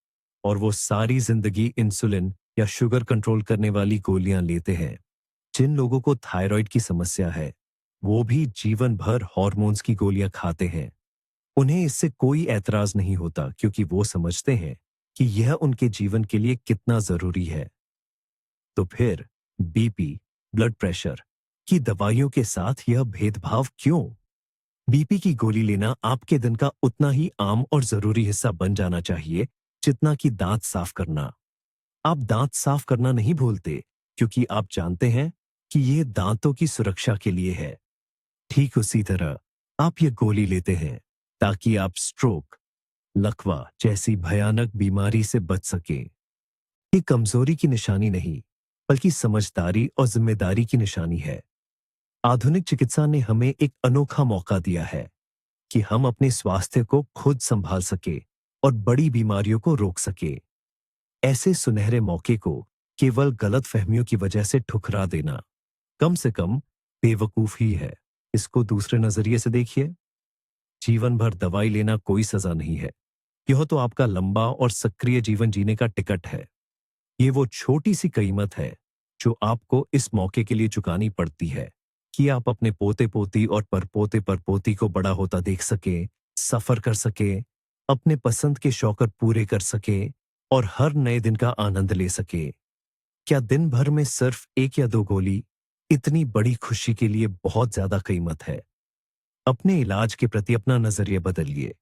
और वो सारी जिंदगी इंसुलिन या शुगर कंट्रोल करने वाली गोलियां लेते हैं। जिन लोगों को थायराइड की समस्या है वो भी जीवन भर हॉर्मोन्स की गोलियां खाते हैं। उन्हें इससे कोई ऐतराज नहीं होता क्योंकि वो समझते हैं कि यह उनके जीवन के लिए कितना जरूरी है। तो फिर बीपी, ब्लड प्रेशर की दवाइयों के साथ यह भेदभाव क्यों? बीपी की गोली लेना आपके दिन का उतना ही आम और जरूरी हिस्सा बन जाना चाहिए जितना कि दांत साफ करना। आप दांत साफ करना नहीं भूलते क्योंकि आप जानते हैं कि यह दांतों की सुरक्षा के लिए है। ठीक उसी तरह आप ये गोली लेते हैं ताकि आप स्ट्रोक, लकवा जैसी भयानक बीमारी से बच सकें। ये कमजोरी की निशानी नहीं, बल्कि समझदारी और जिम्मेदारी की निशानी है। आधुनिक चिकित्सा ने हमें एक अनोखा मौका दिया है कि हम अपने स्वास्थ्य को खुद संभाल सके और बड़ी बीमारियों को रोक सके। ऐसे सुनहरे मौके को केवल गलतफहमियों की वजह से ठुकरा देना कम से कम बेवकूफी है। इसको दूसरे नजरिए से देखिए। जीवन भर दवाई लेना कोई सजा नहीं है, यह तो आपका लंबा और सक्रिय जीवन जीने का टिकट है। ये वो छोटी सी कीमत है जो आपको इस मौके के लिए चुकानी पड़ती है कि आप अपने पोते पोती और परपोते परपोती को बड़ा होता देख सके, सफर कर सके, अपने पसंद के शौक पूरे कर सके और हर नए दिन का आनंद ले सके। क्या दिन भर में सिर्फ एक या दो गोली इतनी बड़ी खुशी के लिए बहुत ज्यादा कीमत है? अपने इलाज के प्रति अपना नजरिया बदलिए।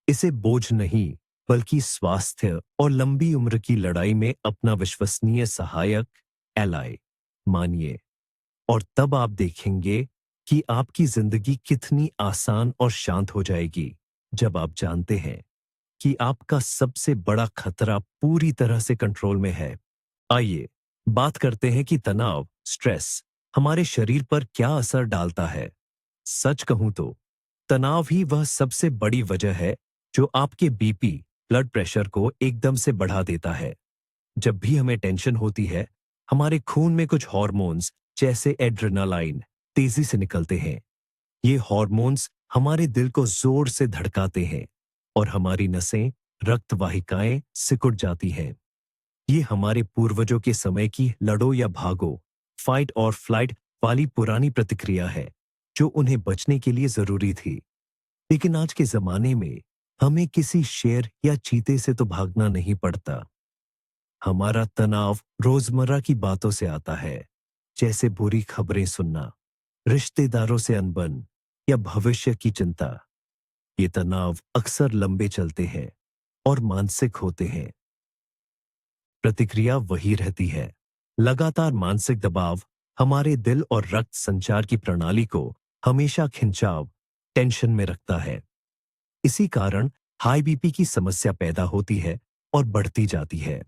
इसे बोझ नहीं, बल्कि स्वास्थ्य और लंबी उम्र की लड़ाई में अपना विश्वसनीय सहायक, एलाय मानिए। और तब आप देखेंगे कि आपकी जिंदगी कितनी आसान और शांत हो जाएगी जब आप जानते हैं कि आपका सबसे बड़ा खतरा पूरी तरह से कंट्रोल में है। आइए बात करते हैं कि तनाव, स्ट्रेस हमारे शरीर पर क्या असर डालता है। सच कहूं तो तनाव ही वह सबसे बड़ी वजह है जो आपके बीपी, ब्लड प्रेशर को एकदम से बढ़ा देता है। जब भी हमें टेंशन होती है, हमारे खून में कुछ हार्मोन्स जैसे एड्रेनालाइन तेजी से निकलते हैं। ये हार्मोन्स हमारे दिल को जोर से धड़काते हैं और हमारी नसें, रक्त वाहिकाएं सिकुड़ जाती हैं। ये हमारे पूर्वजों के समय की लड़ो या भागो, फाइट और फ्लाइट वाली पुरानी प्रतिक्रिया है, जो उन्हें बचने के लिए जरूरी थी। लेकिन आज के जमाने में हमें किसी शेर या चीते से तो भागना नहीं पड़ता। हमारा तनाव रोजमर्रा की बातों से आता है, जैसे बुरी खबरें सुनना, रिश्तेदारों से अनबन या भविष्य की चिंता। ये तनाव अक्सर लंबे चलते हैं और मानसिक होते हैं। प्रतिक्रिया वही रहती है। लगातार मानसिक दबाव हमारे दिल और रक्त संचार की प्रणाली को हमेशा खिंचाव, टेंशन में रखता है। इसी कारण हाई बीपी की समस्या पैदा होती है और बढ़ती जाती है।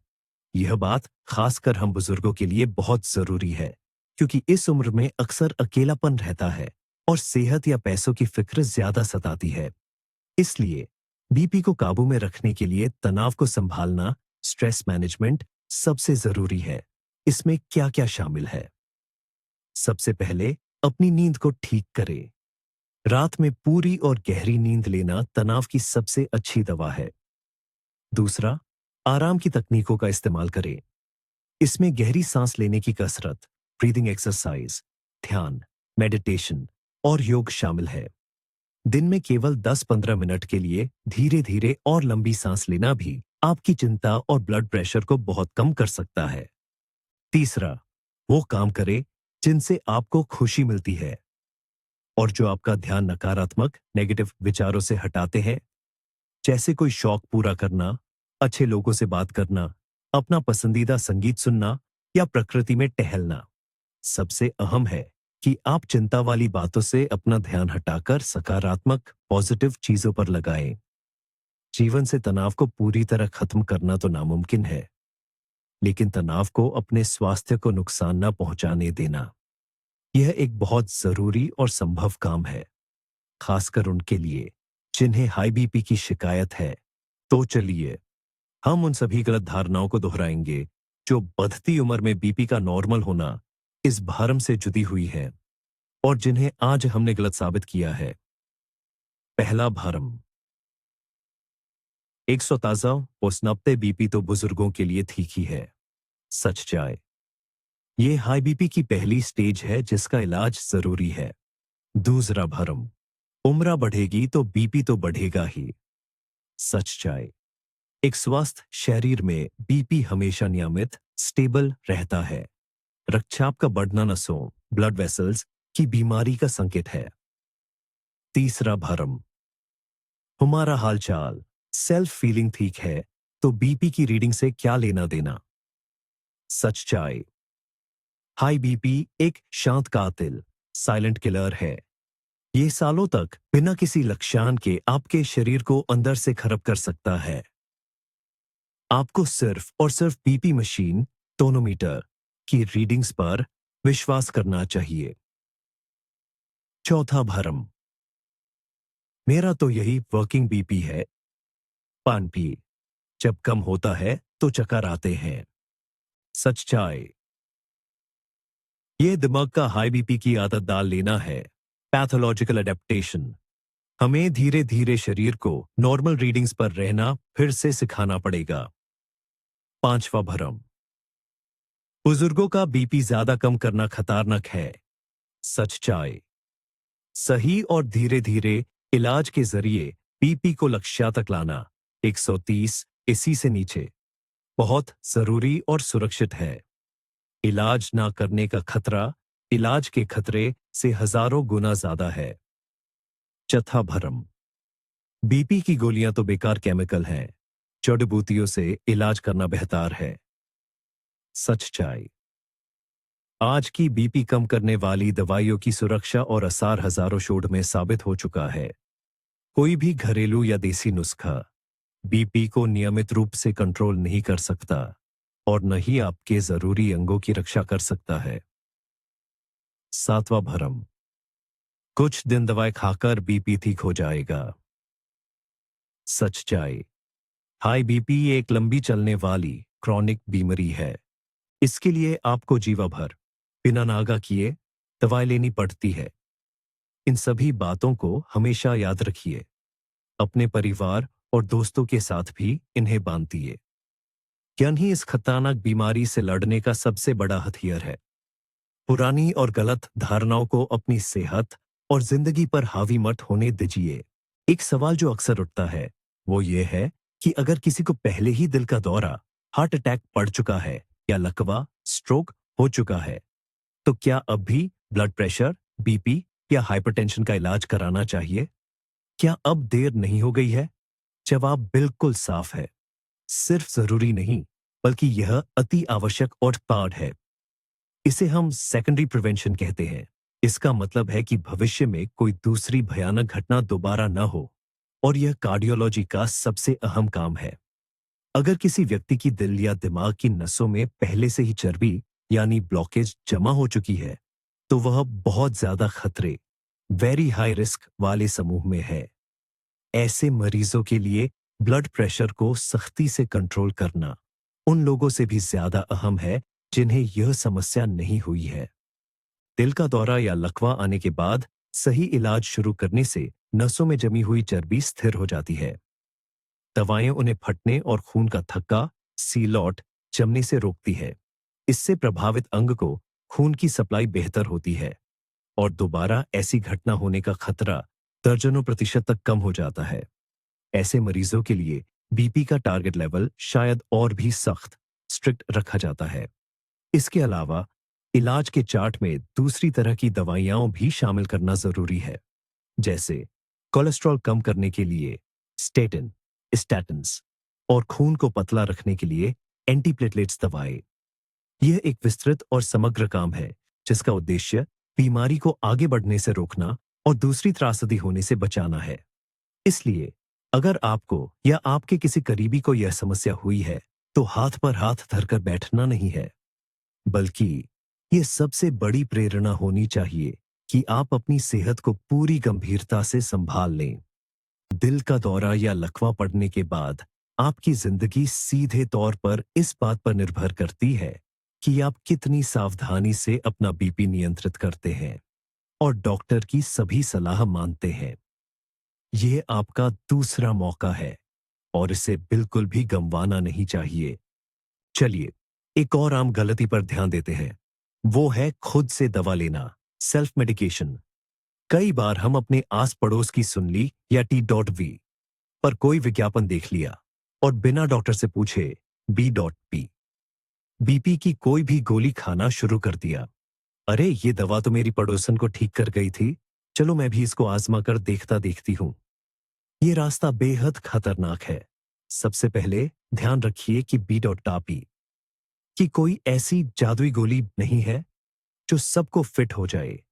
यह बात खासकर हम बुजुर्गों के लिए बहुत जरूरी है, क्योंकि इस उम्र में अक्सर अकेलापन रहता है और सेहत या पैसों की फिक्र ज्यादा सताती है। इसलिए बीपी को काबू में रखने के लिए तनाव को संभालना, स्ट्रेस मैनेजमेंट सबसे जरूरी है। इसमें क्या क्या शामिल है? सबसे पहले अपनी नींद को ठीक करें। रात में पूरी और गहरी नींद लेना तनाव की सबसे अच्छी दवा है। दूसरा, आराम की तकनीकों का इस्तेमाल करें। इसमें गहरी सांस लेने की कसरत, ब्रीदिंग एक्सरसाइज, ध्यान, मेडिटेशन और योग शामिल है। दिन में केवल 10-15 मिनट के लिए धीरे धीरे और लंबी सांस लेना भी आपकी चिंता और ब्लड प्रेशर को बहुत कम कर सकता है। तीसरा, वो काम करें जिनसे आपको खुशी मिलती है और जो आपका ध्यान नकारात्मक, नेगेटिव विचारों से हटाते हैं, जैसे कोई शौक पूरा करना, अच्छे लोगों से बात करना, अपना पसंदीदा संगीत सुनना या प्रकृति में टहलना। सबसे अहम है कि आप चिंता वाली बातों से अपना ध्यान हटाकर सकारात्मक, पॉजिटिव चीजों पर लगाएं। जीवन से तनाव को पूरी तरह खत्म करना तो नामुमकिन है, लेकिन तनाव को अपने स्वास्थ्य को नुकसान न पहुंचाने देना, यह एक बहुत जरूरी और संभव काम है, खासकर उनके लिए जिन्हें हाई बीपी की शिकायत है। तो चलिए, हम उन सभी गलत धारणाओं को दोहराएंगे जो बढ़ती उम्र में बीपी का नॉर्मल होना इस भरम से जुड़ी हुई है और जिन्हें आज हमने गलत साबित किया है। पहला भरम, 100 ताजा और 90 बीपी तो बुजुर्गों के लिए ठीक ही है। सच जाए, ये हाई बीपी की पहली स्टेज है जिसका इलाज जरूरी है। दूसरा भरम, उम्र बढ़ेगी तो बीपी तो बढ़ेगा ही। सच जाए, एक स्वस्थ शरीर में बीपी हमेशा नियमित, स्टेबल रहता है। रक्तचाप का बढ़ना नसों, ब्लड वेसल्स की बीमारी का संकेत है। तीसरा भरम, हमारा हालचाल, सेल्फ फीलिंग ठीक है तो बीपी की रीडिंग से क्या लेना देना। सच जाए, हाई बीपी एक शांत कातिल, साइलेंट किलर है। ये सालों तक बिना किसी लक्षण के आपके शरीर को अंदर से खराब कर सकता है। आपको सिर्फ और सिर्फ बीपी मशीन, टोनोमीटर की रीडिंग्स पर विश्वास करना चाहिए। चौथा भरम, मेरा तो यही वर्किंग बीपी है। पान पिए, जब कम होता है तो चक्कर आते हैं। सच्चाई, ये दिमाग का हाई बीपी की आदत डाल लेना है, पैथोलॉजिकल अडेप्टेशन। हमें धीरे धीरे शरीर को नॉर्मल रीडिंग्स पर रहना फिर से सिखाना पड़ेगा। पांचवा भरम, बुजुर्गों का बीपी ज्यादा कम करना खतरनाक है। सच्चाई, सही और धीरे धीरे इलाज के जरिए बीपी को लक्ष्य तक लाना, 130 एसी से नीचे, बहुत जरूरी और सुरक्षित है। इलाज ना करने का खतरा इलाज के खतरे से हजारों गुना ज्यादा है। चौथा भरम, बीपी की गोलियां तो बेकार केमिकल हैं, जड़ी बूटियों से इलाज करना बेहतर है। सच्चाई, आज की बीपी कम करने वाली दवाइयों की सुरक्षा और असर हजारों शोध में साबित हो चुका है। कोई भी घरेलू या देसी नुस्खा बीपी को नियमित रूप से कंट्रोल नहीं कर सकता और न ही आपके जरूरी अंगों की रक्षा कर सकता है। सातवां भरम, कुछ दिन दवाई खाकर बीपी ठीक हो जाएगा। सच्चाई, हाई बीपी एक लंबी चलने वाली क्रॉनिक बीमारी है। इसके लिए आपको जीवा भर बिना नागा किए दवाई लेनी पड़ती है। इन सभी बातों को हमेशा याद रखिए। अपने परिवार और दोस्तों के साथ भी इन्हें बांटिए। ज्ञान ही इस खतरनाक बीमारी से लड़ने का सबसे बड़ा हथियार है। पुरानी और गलत धारणाओं को अपनी सेहत और जिंदगी पर हावी मत होने दीजिए। एक सवाल जो अक्सर उठता है वो ये है कि अगर किसी को पहले ही दिल का दौरा, हार्ट अटैक पड़ चुका है या लकवा, स्ट्रोक हो चुका है, तो क्या अब भी ब्लड प्रेशर, बीपी या हाइपरटेंशन का इलाज कराना चाहिए? क्या अब देर नहीं हो गई है? जवाब बिल्कुल साफ है। सिर्फ जरूरी नहीं, बल्कि यह अति आवश्यक और पार्ट है। इसे हम सेकेंडरी प्रिवेंशन कहते हैं। इसका मतलब है कि भविष्य में कोई दूसरी भयानक घटना दोबारा न हो, और यह कार्डियोलॉजी का सबसे अहम काम है। अगर किसी व्यक्ति की दिल या दिमाग की नसों में पहले से ही चर्बी यानी ब्लॉकेज जमा हो चुकी है, तो वह बहुत ज्यादा खतरे, वेरी हाई रिस्क वाले समूह में है। ऐसे मरीजों के लिए ब्लड प्रेशर को सख्ती से कंट्रोल करना उन लोगों से भी ज्यादा अहम है जिन्हें यह समस्या नहीं हुई है। दिल का दौरा या लकवा आने के बाद सही इलाज शुरू करने से नसों में जमी हुई चर्बी स्थिर हो जाती है। दवाएं उन्हें फटने और खून का थक्का, सीलॉट, जमने से रोकती है। इससे प्रभावित अंग को खून की सप्लाई बेहतर होती है और दोबारा ऐसी घटना होने का खतरा दर्जनों प्रतिशत तक कम हो जाता है। ऐसे मरीजों के लिए बीपी का टारगेट लेवल शायद और भी सख्त, स्ट्रिक्ट रखा जाता है। इसके अलावा इलाज के चार्ट में दूसरी तरह की दवाइयां भी शामिल करना जरूरी है, जैसे कोलेस्ट्रॉल कम करने के लिए स्टेटिन, स्टैटिन्स और खून को पतला रखने के लिए एंटीप्लेटलेट्स दवाएं। यह एक विस्तृत और समग्र काम है जिसका उद्देश्य बीमारी को आगे बढ़ने से रोकना और दूसरी त्रासदी होने से बचाना है। इसलिए अगर आपको या आपके किसी करीबी को यह समस्या हुई है, तो हाथ पर हाथ धरकर बैठना नहीं है, बल्कि ये सबसे बड़ी प्रेरणा होनी चाहिए कि आप अपनी सेहत को पूरी गंभीरता से संभाल लें। दिल का दौरा या लकवा पड़ने के बाद आपकी जिंदगी सीधे तौर पर इस बात पर निर्भर करती है कि आप कितनी सावधानी से अपना बीपी नियंत्रित करते हैं और डॉक्टर की सभी सलाह मानते हैं। यह आपका दूसरा मौका है और इसे बिल्कुल भी गंवाना नहीं चाहिए। चलिए, एक और आम गलती पर ध्यान देते हैं। वो है खुद से दवा लेना, सेल्फ मेडिकेशन। कई बार हम अपने आस पड़ोस की सुन ली या T.V पर कोई विज्ञापन देख लिया और बिना डॉक्टर से पूछे B.P बीपी की कोई भी गोली खाना शुरू कर दिया। अरे, ये दवा तो मेरी पड़ोसन को ठीक कर गई थी, चलो मैं भी इसको आजमा कर देखता देखती हूं। ये रास्ता बेहद खतरनाक है। सबसे पहले ध्यान रखिए कि B.P कि कोई ऐसी जादुई गोली नहीं है जो सबको फिट हो जाए।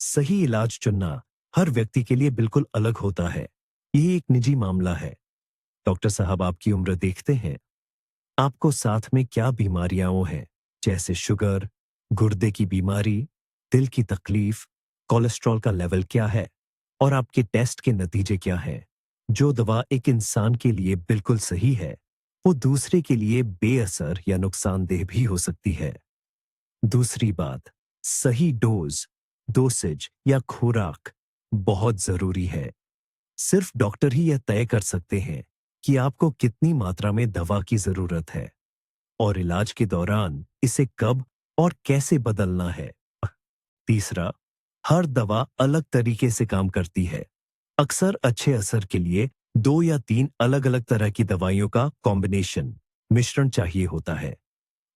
सही इलाज चुनना हर व्यक्ति के लिए बिल्कुल अलग होता है। ये एक निजी मामला है। डॉक्टर साहब आपकी उम्र देखते हैं, आपको साथ में क्या बीमारियां हैं, जैसे शुगर, गुर्दे की बीमारी, दिल की तकलीफ, कोलेस्ट्रॉल का लेवल क्या है और आपके टेस्ट के नतीजे क्या हैं। जो दवा एक इंसान के लिए बिल्कुल सही है, वो दूसरे के लिए बेअसर या नुकसानदेह भी हो सकती है। दूसरी बात, सही डोसेज या खुराक बहुत जरूरी है। सिर्फ डॉक्टर ही यह तय कर सकते हैं कि आपको कितनी मात्रा में दवा की जरूरत है और इलाज के दौरान इसे कब और कैसे बदलना है। तीसरा, हर दवा अलग तरीके से काम करती है। अक्सर अच्छे असर के लिए 2 या 3 अलग अलग तरह की दवाइयों का कॉम्बिनेशन, मिश्रण चाहिए होता है।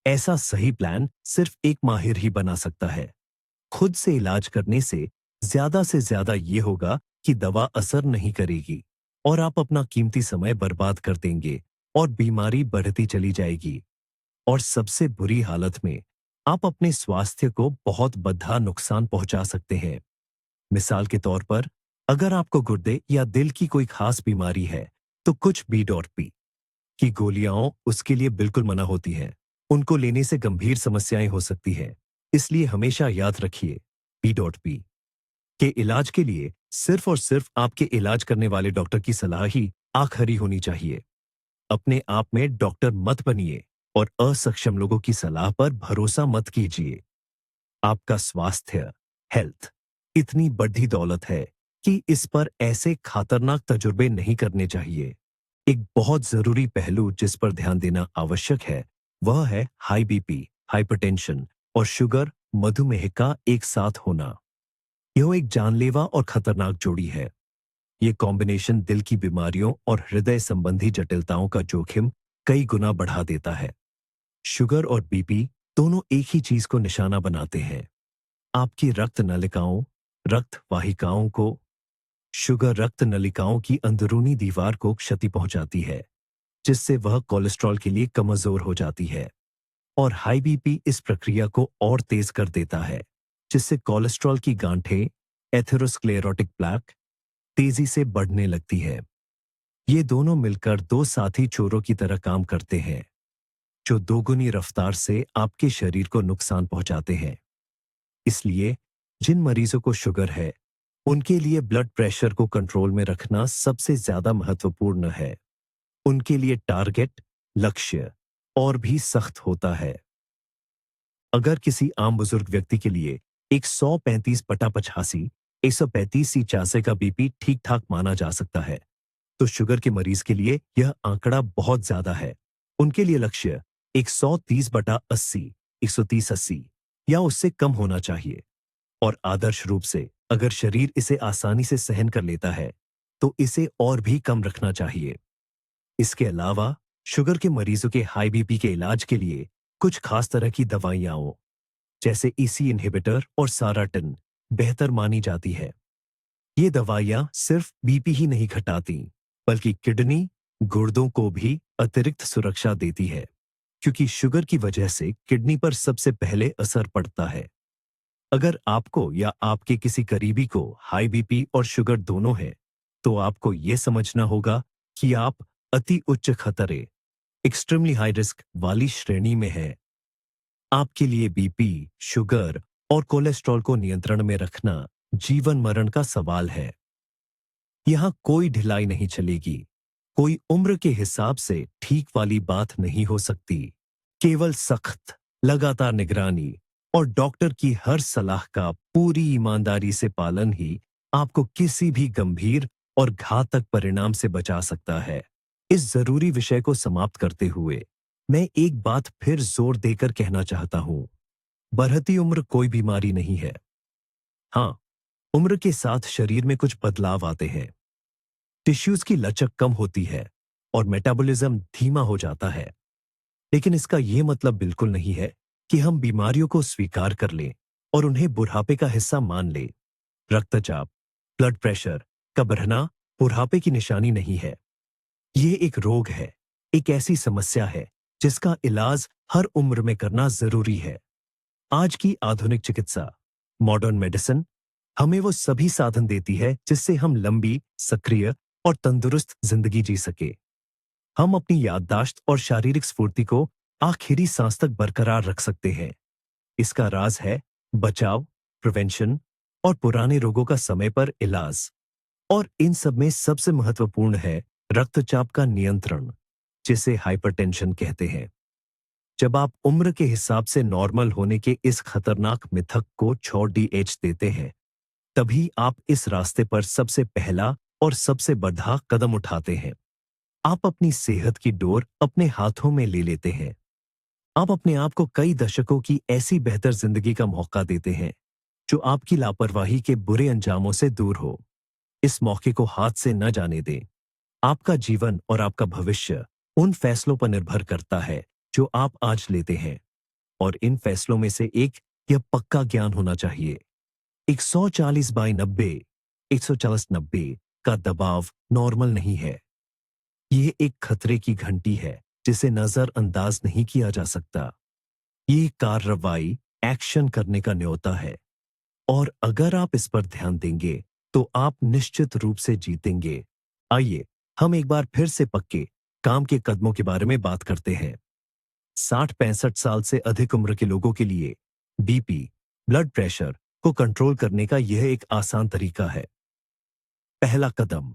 ऐसा सही प्लान सिर्फ एक माहिर ही बना सकता है। खुद से इलाज करने से ज्यादा ये होगा कि दवा असर नहीं करेगी और आप अपना कीमती समय बर्बाद कर देंगे और बीमारी बढ़ती चली जाएगी। और सबसे बुरी हालत में आप अपने स्वास्थ्य को बहुत बड़ा नुकसान पहुंचा सकते हैं। मिसाल के तौर पर, अगर आपको गुर्दे या दिल की कोई खास बीमारी है, तो कुछ B.P की गोलियां उसके लिए बिल्कुल मना होती हैं। उनको लेने से गंभीर समस्याएं हो सकती हैं। इसलिए हमेशा याद रखिए, B.P के इलाज के लिए सिर्फ और सिर्फ आपके इलाज करने वाले डॉक्टर की सलाह ही आखिरी होनी चाहिए। अपने आप में डॉक्टर मत बनिए और असक्षम लोगों की सलाह पर भरोसा मत कीजिए। आपका स्वास्थ्य, हेल्थ इतनी बड़ी दौलत है कि इस पर ऐसे खतरनाक तजुर्बे नहीं करने चाहिए। एक बहुत जरूरी पहलू जिस पर ध्यान देना आवश्यक है, वह है हाई बीपी, हाइपरटेंशन और शुगर, मधुमेह का एक साथ होना। यह एक जानलेवा और खतरनाक जोड़ी है। ये कॉम्बिनेशन दिल की बीमारियों और हृदय संबंधी जटिलताओं का जोखिम कई गुना बढ़ा देता है। शुगर और बीपी दोनों एक ही चीज को निशाना बनाते हैं, आपकी रक्त नलिकाओं, रक्त वाहिकाओं को। शुगर रक्त नलिकाओं की अंदरूनी दीवार को क्षति पहुंचाती है, जिससे वह कोलेस्ट्रॉल के लिए कमजोर हो जाती है। और हाई बीपी इस प्रक्रिया को और तेज कर देता है, जिससे कोलेस्ट्रॉल की गांठें, एथेरोस्क्लेरोटिक प्लेक, तेजी से बढ़ने लगती है। ये दोनों मिलकर दो साथी चोरों की तरह काम करते हैं, जो दोगुनी रफ्तार से आपके शरीर को नुकसान पहुंचाते हैं। इसलिए जिन मरीजों को शुगर है, उनके लिए ब्लड प्रेशर को कंट्रोल में रखना सबसे ज्यादा महत्वपूर्ण है। उनके लिए टारगेट, लक्ष्य और भी सख्त होता है। अगर किसी आम बुजुर्ग व्यक्ति के लिए 135/85, 135/86 का बीपी ठीक ठाक माना जा सकता है, तो शुगर के मरीज के लिए यह आंकड़ा बहुत ज्यादा है। उनके लिए लक्ष्य 130/80, 130/80 या उससे कम होना चाहिए। और आदर्श रूप से अगर शरीर इसे आसानी से सहन कर लेता है, तो इसे और भी कम रखना चाहिए। इसके अलावा शुगर के मरीजों के हाई बीपी के इलाज के लिए कुछ खास तरह की दवाइयां, जैसे ईसी इनहिबिटर और साराटिन, बेहतर मानी जाती है। ये दवाइयां सिर्फ बीपी ही नहीं घटाती, बल्कि किडनी, गुर्दों को भी अतिरिक्त सुरक्षा देती है, क्योंकि शुगर की वजह से किडनी पर सबसे पहले असर पड़ता है। अगर आपको या आपके किसी करीबी को हाई बीपी और शुगर दोनों है, तो आपको यह समझना होगा कि आप अति उच्च खतरे, एक्सट्रीमली हाई रिस्क वाली श्रेणी में हैं। आपके लिए बीपी, शुगर और कोलेस्ट्रॉल को नियंत्रण में रखना जीवन मरण का सवाल है। यहां कोई ढिलाई नहीं चलेगी। कोई उम्र के हिसाब से ठीक वाली बात नहीं हो सकती। केवल सख्त, लगातार निगरानी और डॉक्टर की हर सलाह का पूरी ईमानदारी से पालन ही आपको किसी भी गंभीर और घातक परिणाम से बचा सकता है। इस जरूरी विषय को समाप्त करते हुए मैं एक बात फिर जोर देकर कहना चाहता हूं। बढ़ती उम्र कोई बीमारी नहीं है। हाँ, उम्र के साथ शरीर में कुछ बदलाव आते हैं। टिश्यूज की लचक कम होती है और मेटाबॉलिज्म धीमा हो जाता है। लेकिन इसका यह मतलब बिल्कुल नहीं है कि हम बीमारियों को स्वीकार कर लें और उन्हें बुढ़ापे का हिस्सा मान लें। रक्तचाप, ब्लड प्रेशर का बढ़ना बुढ़ापे की निशानी नहीं है। यह एक रोग है, एक ऐसी समस्या है जिसका इलाज हर उम्र में करना जरूरी है। आज की आधुनिक चिकित्सा, मॉडर्न मेडिसिन, हमें वो सभी साधन देती है जिससे हम लंबी, सक्रिय और तंदुरुस्त जिंदगी जी सके। हम अपनी याददाश्त और शारीरिक स्फूर्ति को आखिरी सांस तक बरकरार रख सकते हैं। इसका राज है बचाव, प्रिवेंशन और पुराने रोगों का समय पर इलाज। और इन सब में सबसे महत्वपूर्ण है रक्तचाप का नियंत्रण, जिसे हाइपरटेंशन कहते हैं। जब आप उम्र के हिसाब से नॉर्मल होने के इस खतरनाक मिथक को छोड़ डीएच देते हैं, तभी आप इस रास्ते पर सबसे पहला और सबसे बड़ा कदम उठाते हैं। आप अपनी सेहत की डोर अपने हाथों में ले लेते हैं। आप अपने आप को कई दशकों की ऐसी बेहतर जिंदगी का मौका देते हैं, जो आपकी लापरवाही के बुरे अंजामों से दूर हो। इस मौके को हाथ से न जाने दें। आपका जीवन और आपका भविष्य उन फैसलों पर निर्भर करता है जो आप आज लेते हैं। और इन फैसलों में से एक यह पक्का ज्ञान होना चाहिए। 140/90, 140/90 का दबाव नॉर्मल नहीं है। यह एक खतरे की घंटी है जिसे नजरअंदाज नहीं किया जा सकता। ये कार्रवाई, एक्शन करने का न्योता है। और अगर आप इस पर ध्यान देंगे, तो आप निश्चित रूप से जीतेंगे। आइए हम एक बार फिर से पक्के काम के कदमों के बारे में बात करते हैं। 60-65 साल से अधिक उम्र के लोगों के लिए बीपी, ब्लड प्रेशर को कंट्रोल करने का यह एक आसान तरीका है। पहला कदम,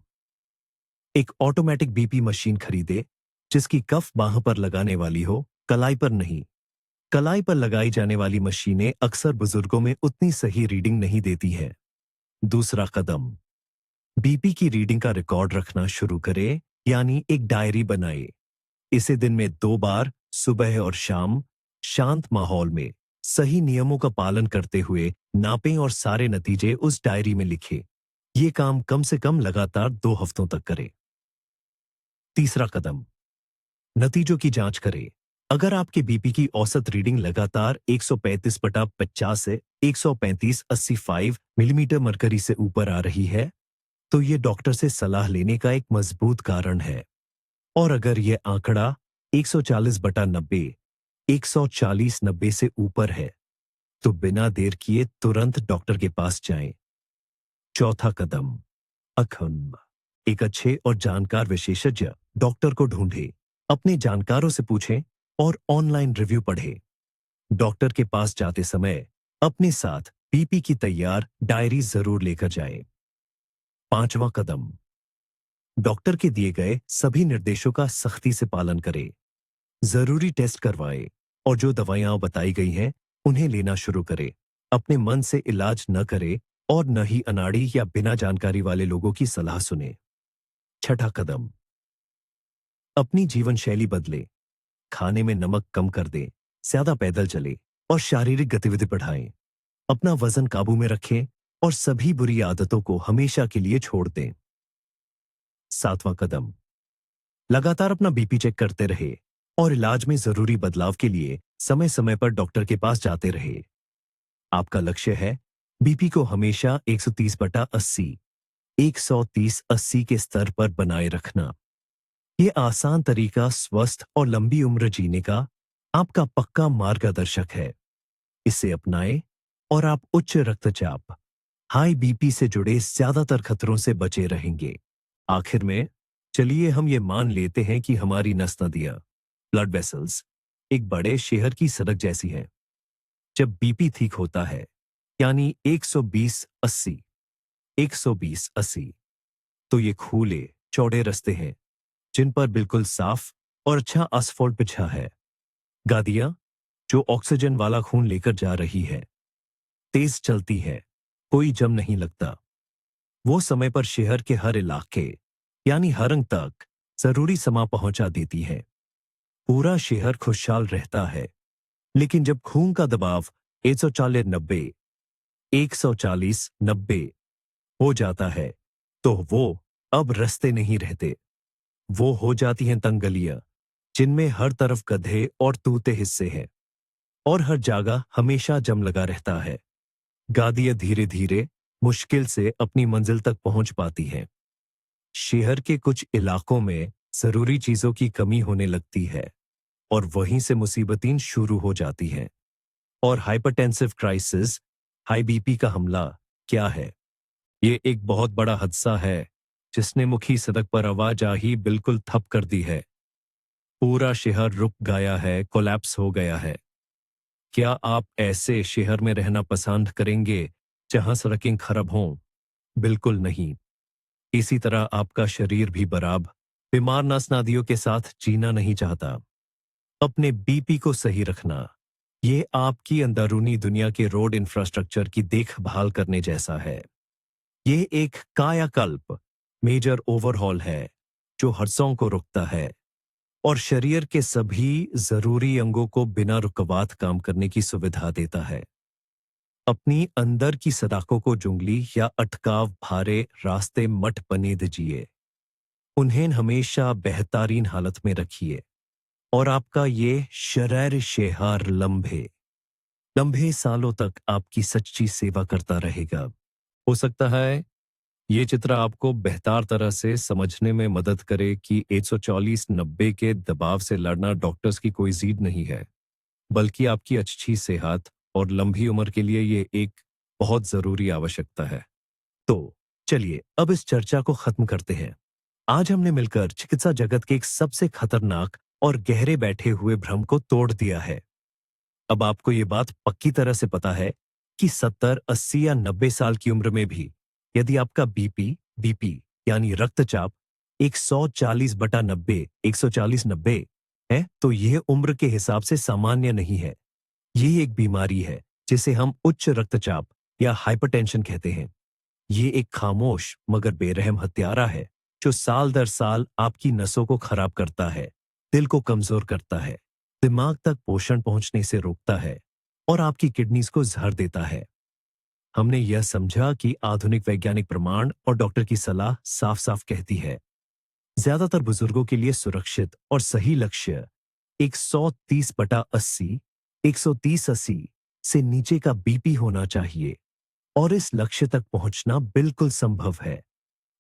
एक ऑटोमेटिक बीपी मशीन खरीदे, जिसकी कफ बाह पर लगाने वाली हो, कलाई पर नहीं। कलाई पर लगाई जाने वाली मशीनें अक्सर बुजुर्गों में उतनी सही रीडिंग नहीं देती हैं। दूसरा कदम, बीपी की रीडिंग का रिकॉर्ड रखना शुरू करें, यानी एक डायरी बनाए। इसे दिन में 2 बार, सुबह और शाम, शांत माहौल में सही नियमों का पालन करते हुए नापें और सारे नतीजे उस डायरी में लिखें। ये काम कम से कम लगातार 2 हफ्तों तक करें। तीसरा कदम, नतीजों की जांच करें। अगर आपके बीपी की औसत रीडिंग लगातार 135/50 से 135/85 मिलीमीटर मरकरी से ऊपर आ रही है, तो ये डॉक्टर से सलाह लेने का एक मजबूत कारण है। और अगर यह आंकड़ा 140/90, 140/90 से ऊपर है, तो बिना देर किए तुरंत डॉक्टर के पास जाएं। चौथा कदम, अखम, एक अच्छे और जानकार विशेषज्ञ डॉक्टर को ढूंढें। अपने जानकारों से पूछें और ऑनलाइन रिव्यू पढ़ें। डॉक्टर के पास जाते समय अपने साथ बीपी की तैयार डायरी जरूर लेकर जाएं। पांचवा कदम, डॉक्टर के दिए गए सभी निर्देशों का सख्ती से पालन करें। जरूरी टेस्ट करवाएं और जो दवाइयां बताई गई हैं, उन्हें लेना शुरू करें। अपने मन से इलाज न करें और न ही अनाड़ी या बिना जानकारी वाले लोगों की सलाह सुने। छठा कदम, अपनी जीवन शैली बदलें। खाने में नमक कम कर दें, ज्यादा पैदल चलें और शारीरिक गतिविधि बढ़ाएं। अपना वजन काबू में रखें और सभी बुरी आदतों को हमेशा के लिए छोड़ दें। सातवां कदम, लगातार अपना बीपी चेक करते रहे और इलाज में जरूरी बदलाव के लिए समय समय पर डॉक्टर के पास जाते रहे। आपका लक्ष्य है बीपी को हमेशा 130/80, 130/80 के स्तर पर बनाए रखना। ये आसान तरीका स्वस्थ और लंबी उम्र जीने का आपका पक्का मार्गदर्शक है। इसे अपनाएं और आप उच्च रक्तचाप, हाई बीपी से जुड़े ज्यादातर खतरों से बचे रहेंगे। आखिर में चलिए हम ये मान लेते हैं कि हमारी नस नदियां, ब्लड वेसल्स, एक बड़े शहर की सड़क जैसी हैं। जब बीपी ठीक होता है, यानी 120/80, 120/80, तो ये खुले चौड़े रास्ते हैं जिन पर बिल्कुल साफ और अच्छा asphalt बिछा है। गादियां जो ऑक्सीजन वाला खून लेकर जा रही है, तेज चलती है, कोई जम नहीं लगता। वो समय पर शहर के हर इलाके, यानी हरंग तक जरूरी सामान पहुंचा देती है। पूरा शहर खुशहाल रहता है। लेकिन जब खून का दबाव 140/90, 140/90 हो जाता है, तो वो अब रास्ते नहीं रहते। वो हो जाती हैं तंग गलियां, जिनमें हर तरफ गड्ढे और तूते हिस्से हैं और हर जगह हमेशा जम लगा रहता है। गादियां धीरे धीरे मुश्किल से अपनी मंजिल तक पहुंच पाती हैं। शहर के कुछ इलाकों में जरूरी चीजों की कमी होने लगती है और वहीं से मुसीबतें शुरू हो जाती हैं। और हाइपरटेंसिव क्राइसिस, हाई बीपी का हमला क्या है? ये एक बहुत बड़ा हादसा है जिसने मुखी सड़क पर आवाजाही बिल्कुल ठप कर दी है। पूरा शहर रुक गया है, कोलैप्स हो गया है। क्या आप ऐसे शहर में रहना पसंद करेंगे जहां सड़कें खराब हों? बिल्कुल नहीं। इसी तरह आपका शरीर भी बराबर बीमार नस नादियों के साथ जीना नहीं चाहता। अपने बीपी को सही रखना, ये आपकी अंदरूनी दुनिया के रोड इंफ्रास्ट्रक्चर की देखभाल करने जैसा है। ये एक कायाकल्प, मेजर ओवरहॉल है जो हर्सों को रोकता है और शरीर के सभी जरूरी अंगों को बिना रुकावट काम करने की सुविधा देता है। अपनी अंदर की सदाकों को जुंगली या अटकाव भारे रास्ते मत बने दीजिए। उन्हें हमेशा बेहतरीन हालत में रखिए और आपका ये शरीर शेहार लंबे लंबे सालों तक आपकी सच्ची सेवा करता रहेगा। हो सकता है ये चित्र आपको बेहतर तरह से समझने में मदद करे कि 140/90 के दबाव से लड़ना डॉक्टर्स की कोई जीत नहीं है, बल्कि आपकी अच्छी सेहत और लंबी उम्र के लिए ये एक बहुत जरूरी आवश्यकता है। तो चलिए अब इस चर्चा को खत्म करते हैं। आज हमने मिलकर चिकित्सा जगत के एक सबसे खतरनाक और गहरे बैठे हुए भ्रम को तोड़ दिया है। अब आपको ये बात पक्की तरह से पता है कि 70, 80 या 90 साल की उम्र में भी यदि आपका बीपी यानी रक्तचाप 140/90, 140/90 है, तो यह उम्र के हिसाब से सामान्य नहीं है। ये एक बीमारी है जिसे हम उच्च रक्तचाप या हाइपरटेंशन कहते हैं। ये एक खामोश मगर बेरहम हत्यारा है जो साल दर साल आपकी नसों को खराब करता है, दिल को कमजोर करता है, दिमाग तक पोषण पहुंचने से रोकता है और आपकी किडनीज को जहर देता है। हमने यह समझा कि आधुनिक वैज्ञानिक प्रमाण और डॉक्टर की सलाह साफ साफ कहती है ज्यादातर बुजुर्गों के लिए सुरक्षित और सही लक्ष्य 130/80, 130/80 से नीचे का बीपी होना चाहिए और इस लक्ष्य तक पहुंचना बिल्कुल संभव है।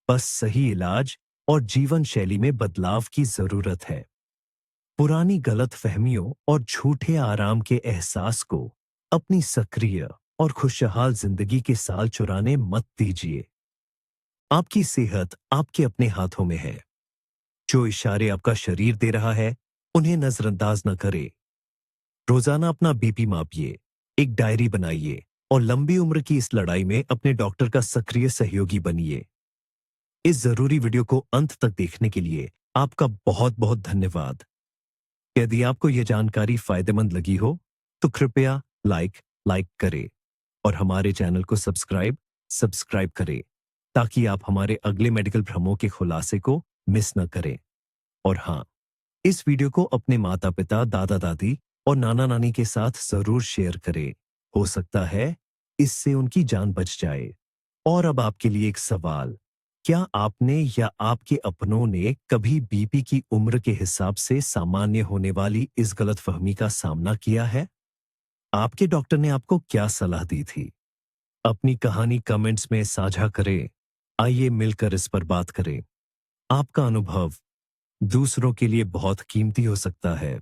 बस सही इलाज और जीवन शैली में बदलाव की जरूरत है। पुरानी गलत फहमियों और झूठे आराम के एहसास को अपनी सक्रिय और खुशहाल जिंदगी के साल चुराने मत दीजिए। आपकी सेहत आपके अपने हाथों में है। जो इशारे आपका शरीर दे रहा है उन्हें नजरअंदाज न करें। रोजाना अपना बीपी मापिए, एक डायरी बनाइए और लंबी उम्र की इस लड़ाई में अपने डॉक्टर का सक्रिय सहयोगी बनिए। इस जरूरी वीडियो को अंत तक देखने के लिए आपका बहुत बहुत धन्यवाद। यदि आपको यह जानकारी फायदेमंद लगी हो तो कृपया लाइक करें और हमारे चैनल को सब्सक्राइब करें ताकि आप हमारे अगले मेडिकल भ्रमों के खुलासे को मिस न करें। और हाँ, इस वीडियो को अपने माता पिता, दादा दादी और नाना नानी के साथ जरूर शेयर करें। हो सकता है इससे उनकी जान बच जाए। और अब आपके लिए एक सवाल, क्या आपने या आपके अपनों ने कभी बीपी की उम्र के हिसाब से सामान्य होने वाली इस गलतफहमी का सामना किया है? आपके डॉक्टर ने आपको क्या सलाह दी थी? अपनी कहानी कमेंट्स में साझा करें। आइए मिलकर इस पर बात करें। आपका अनुभव दूसरों के लिए बहुत कीमती हो सकता है।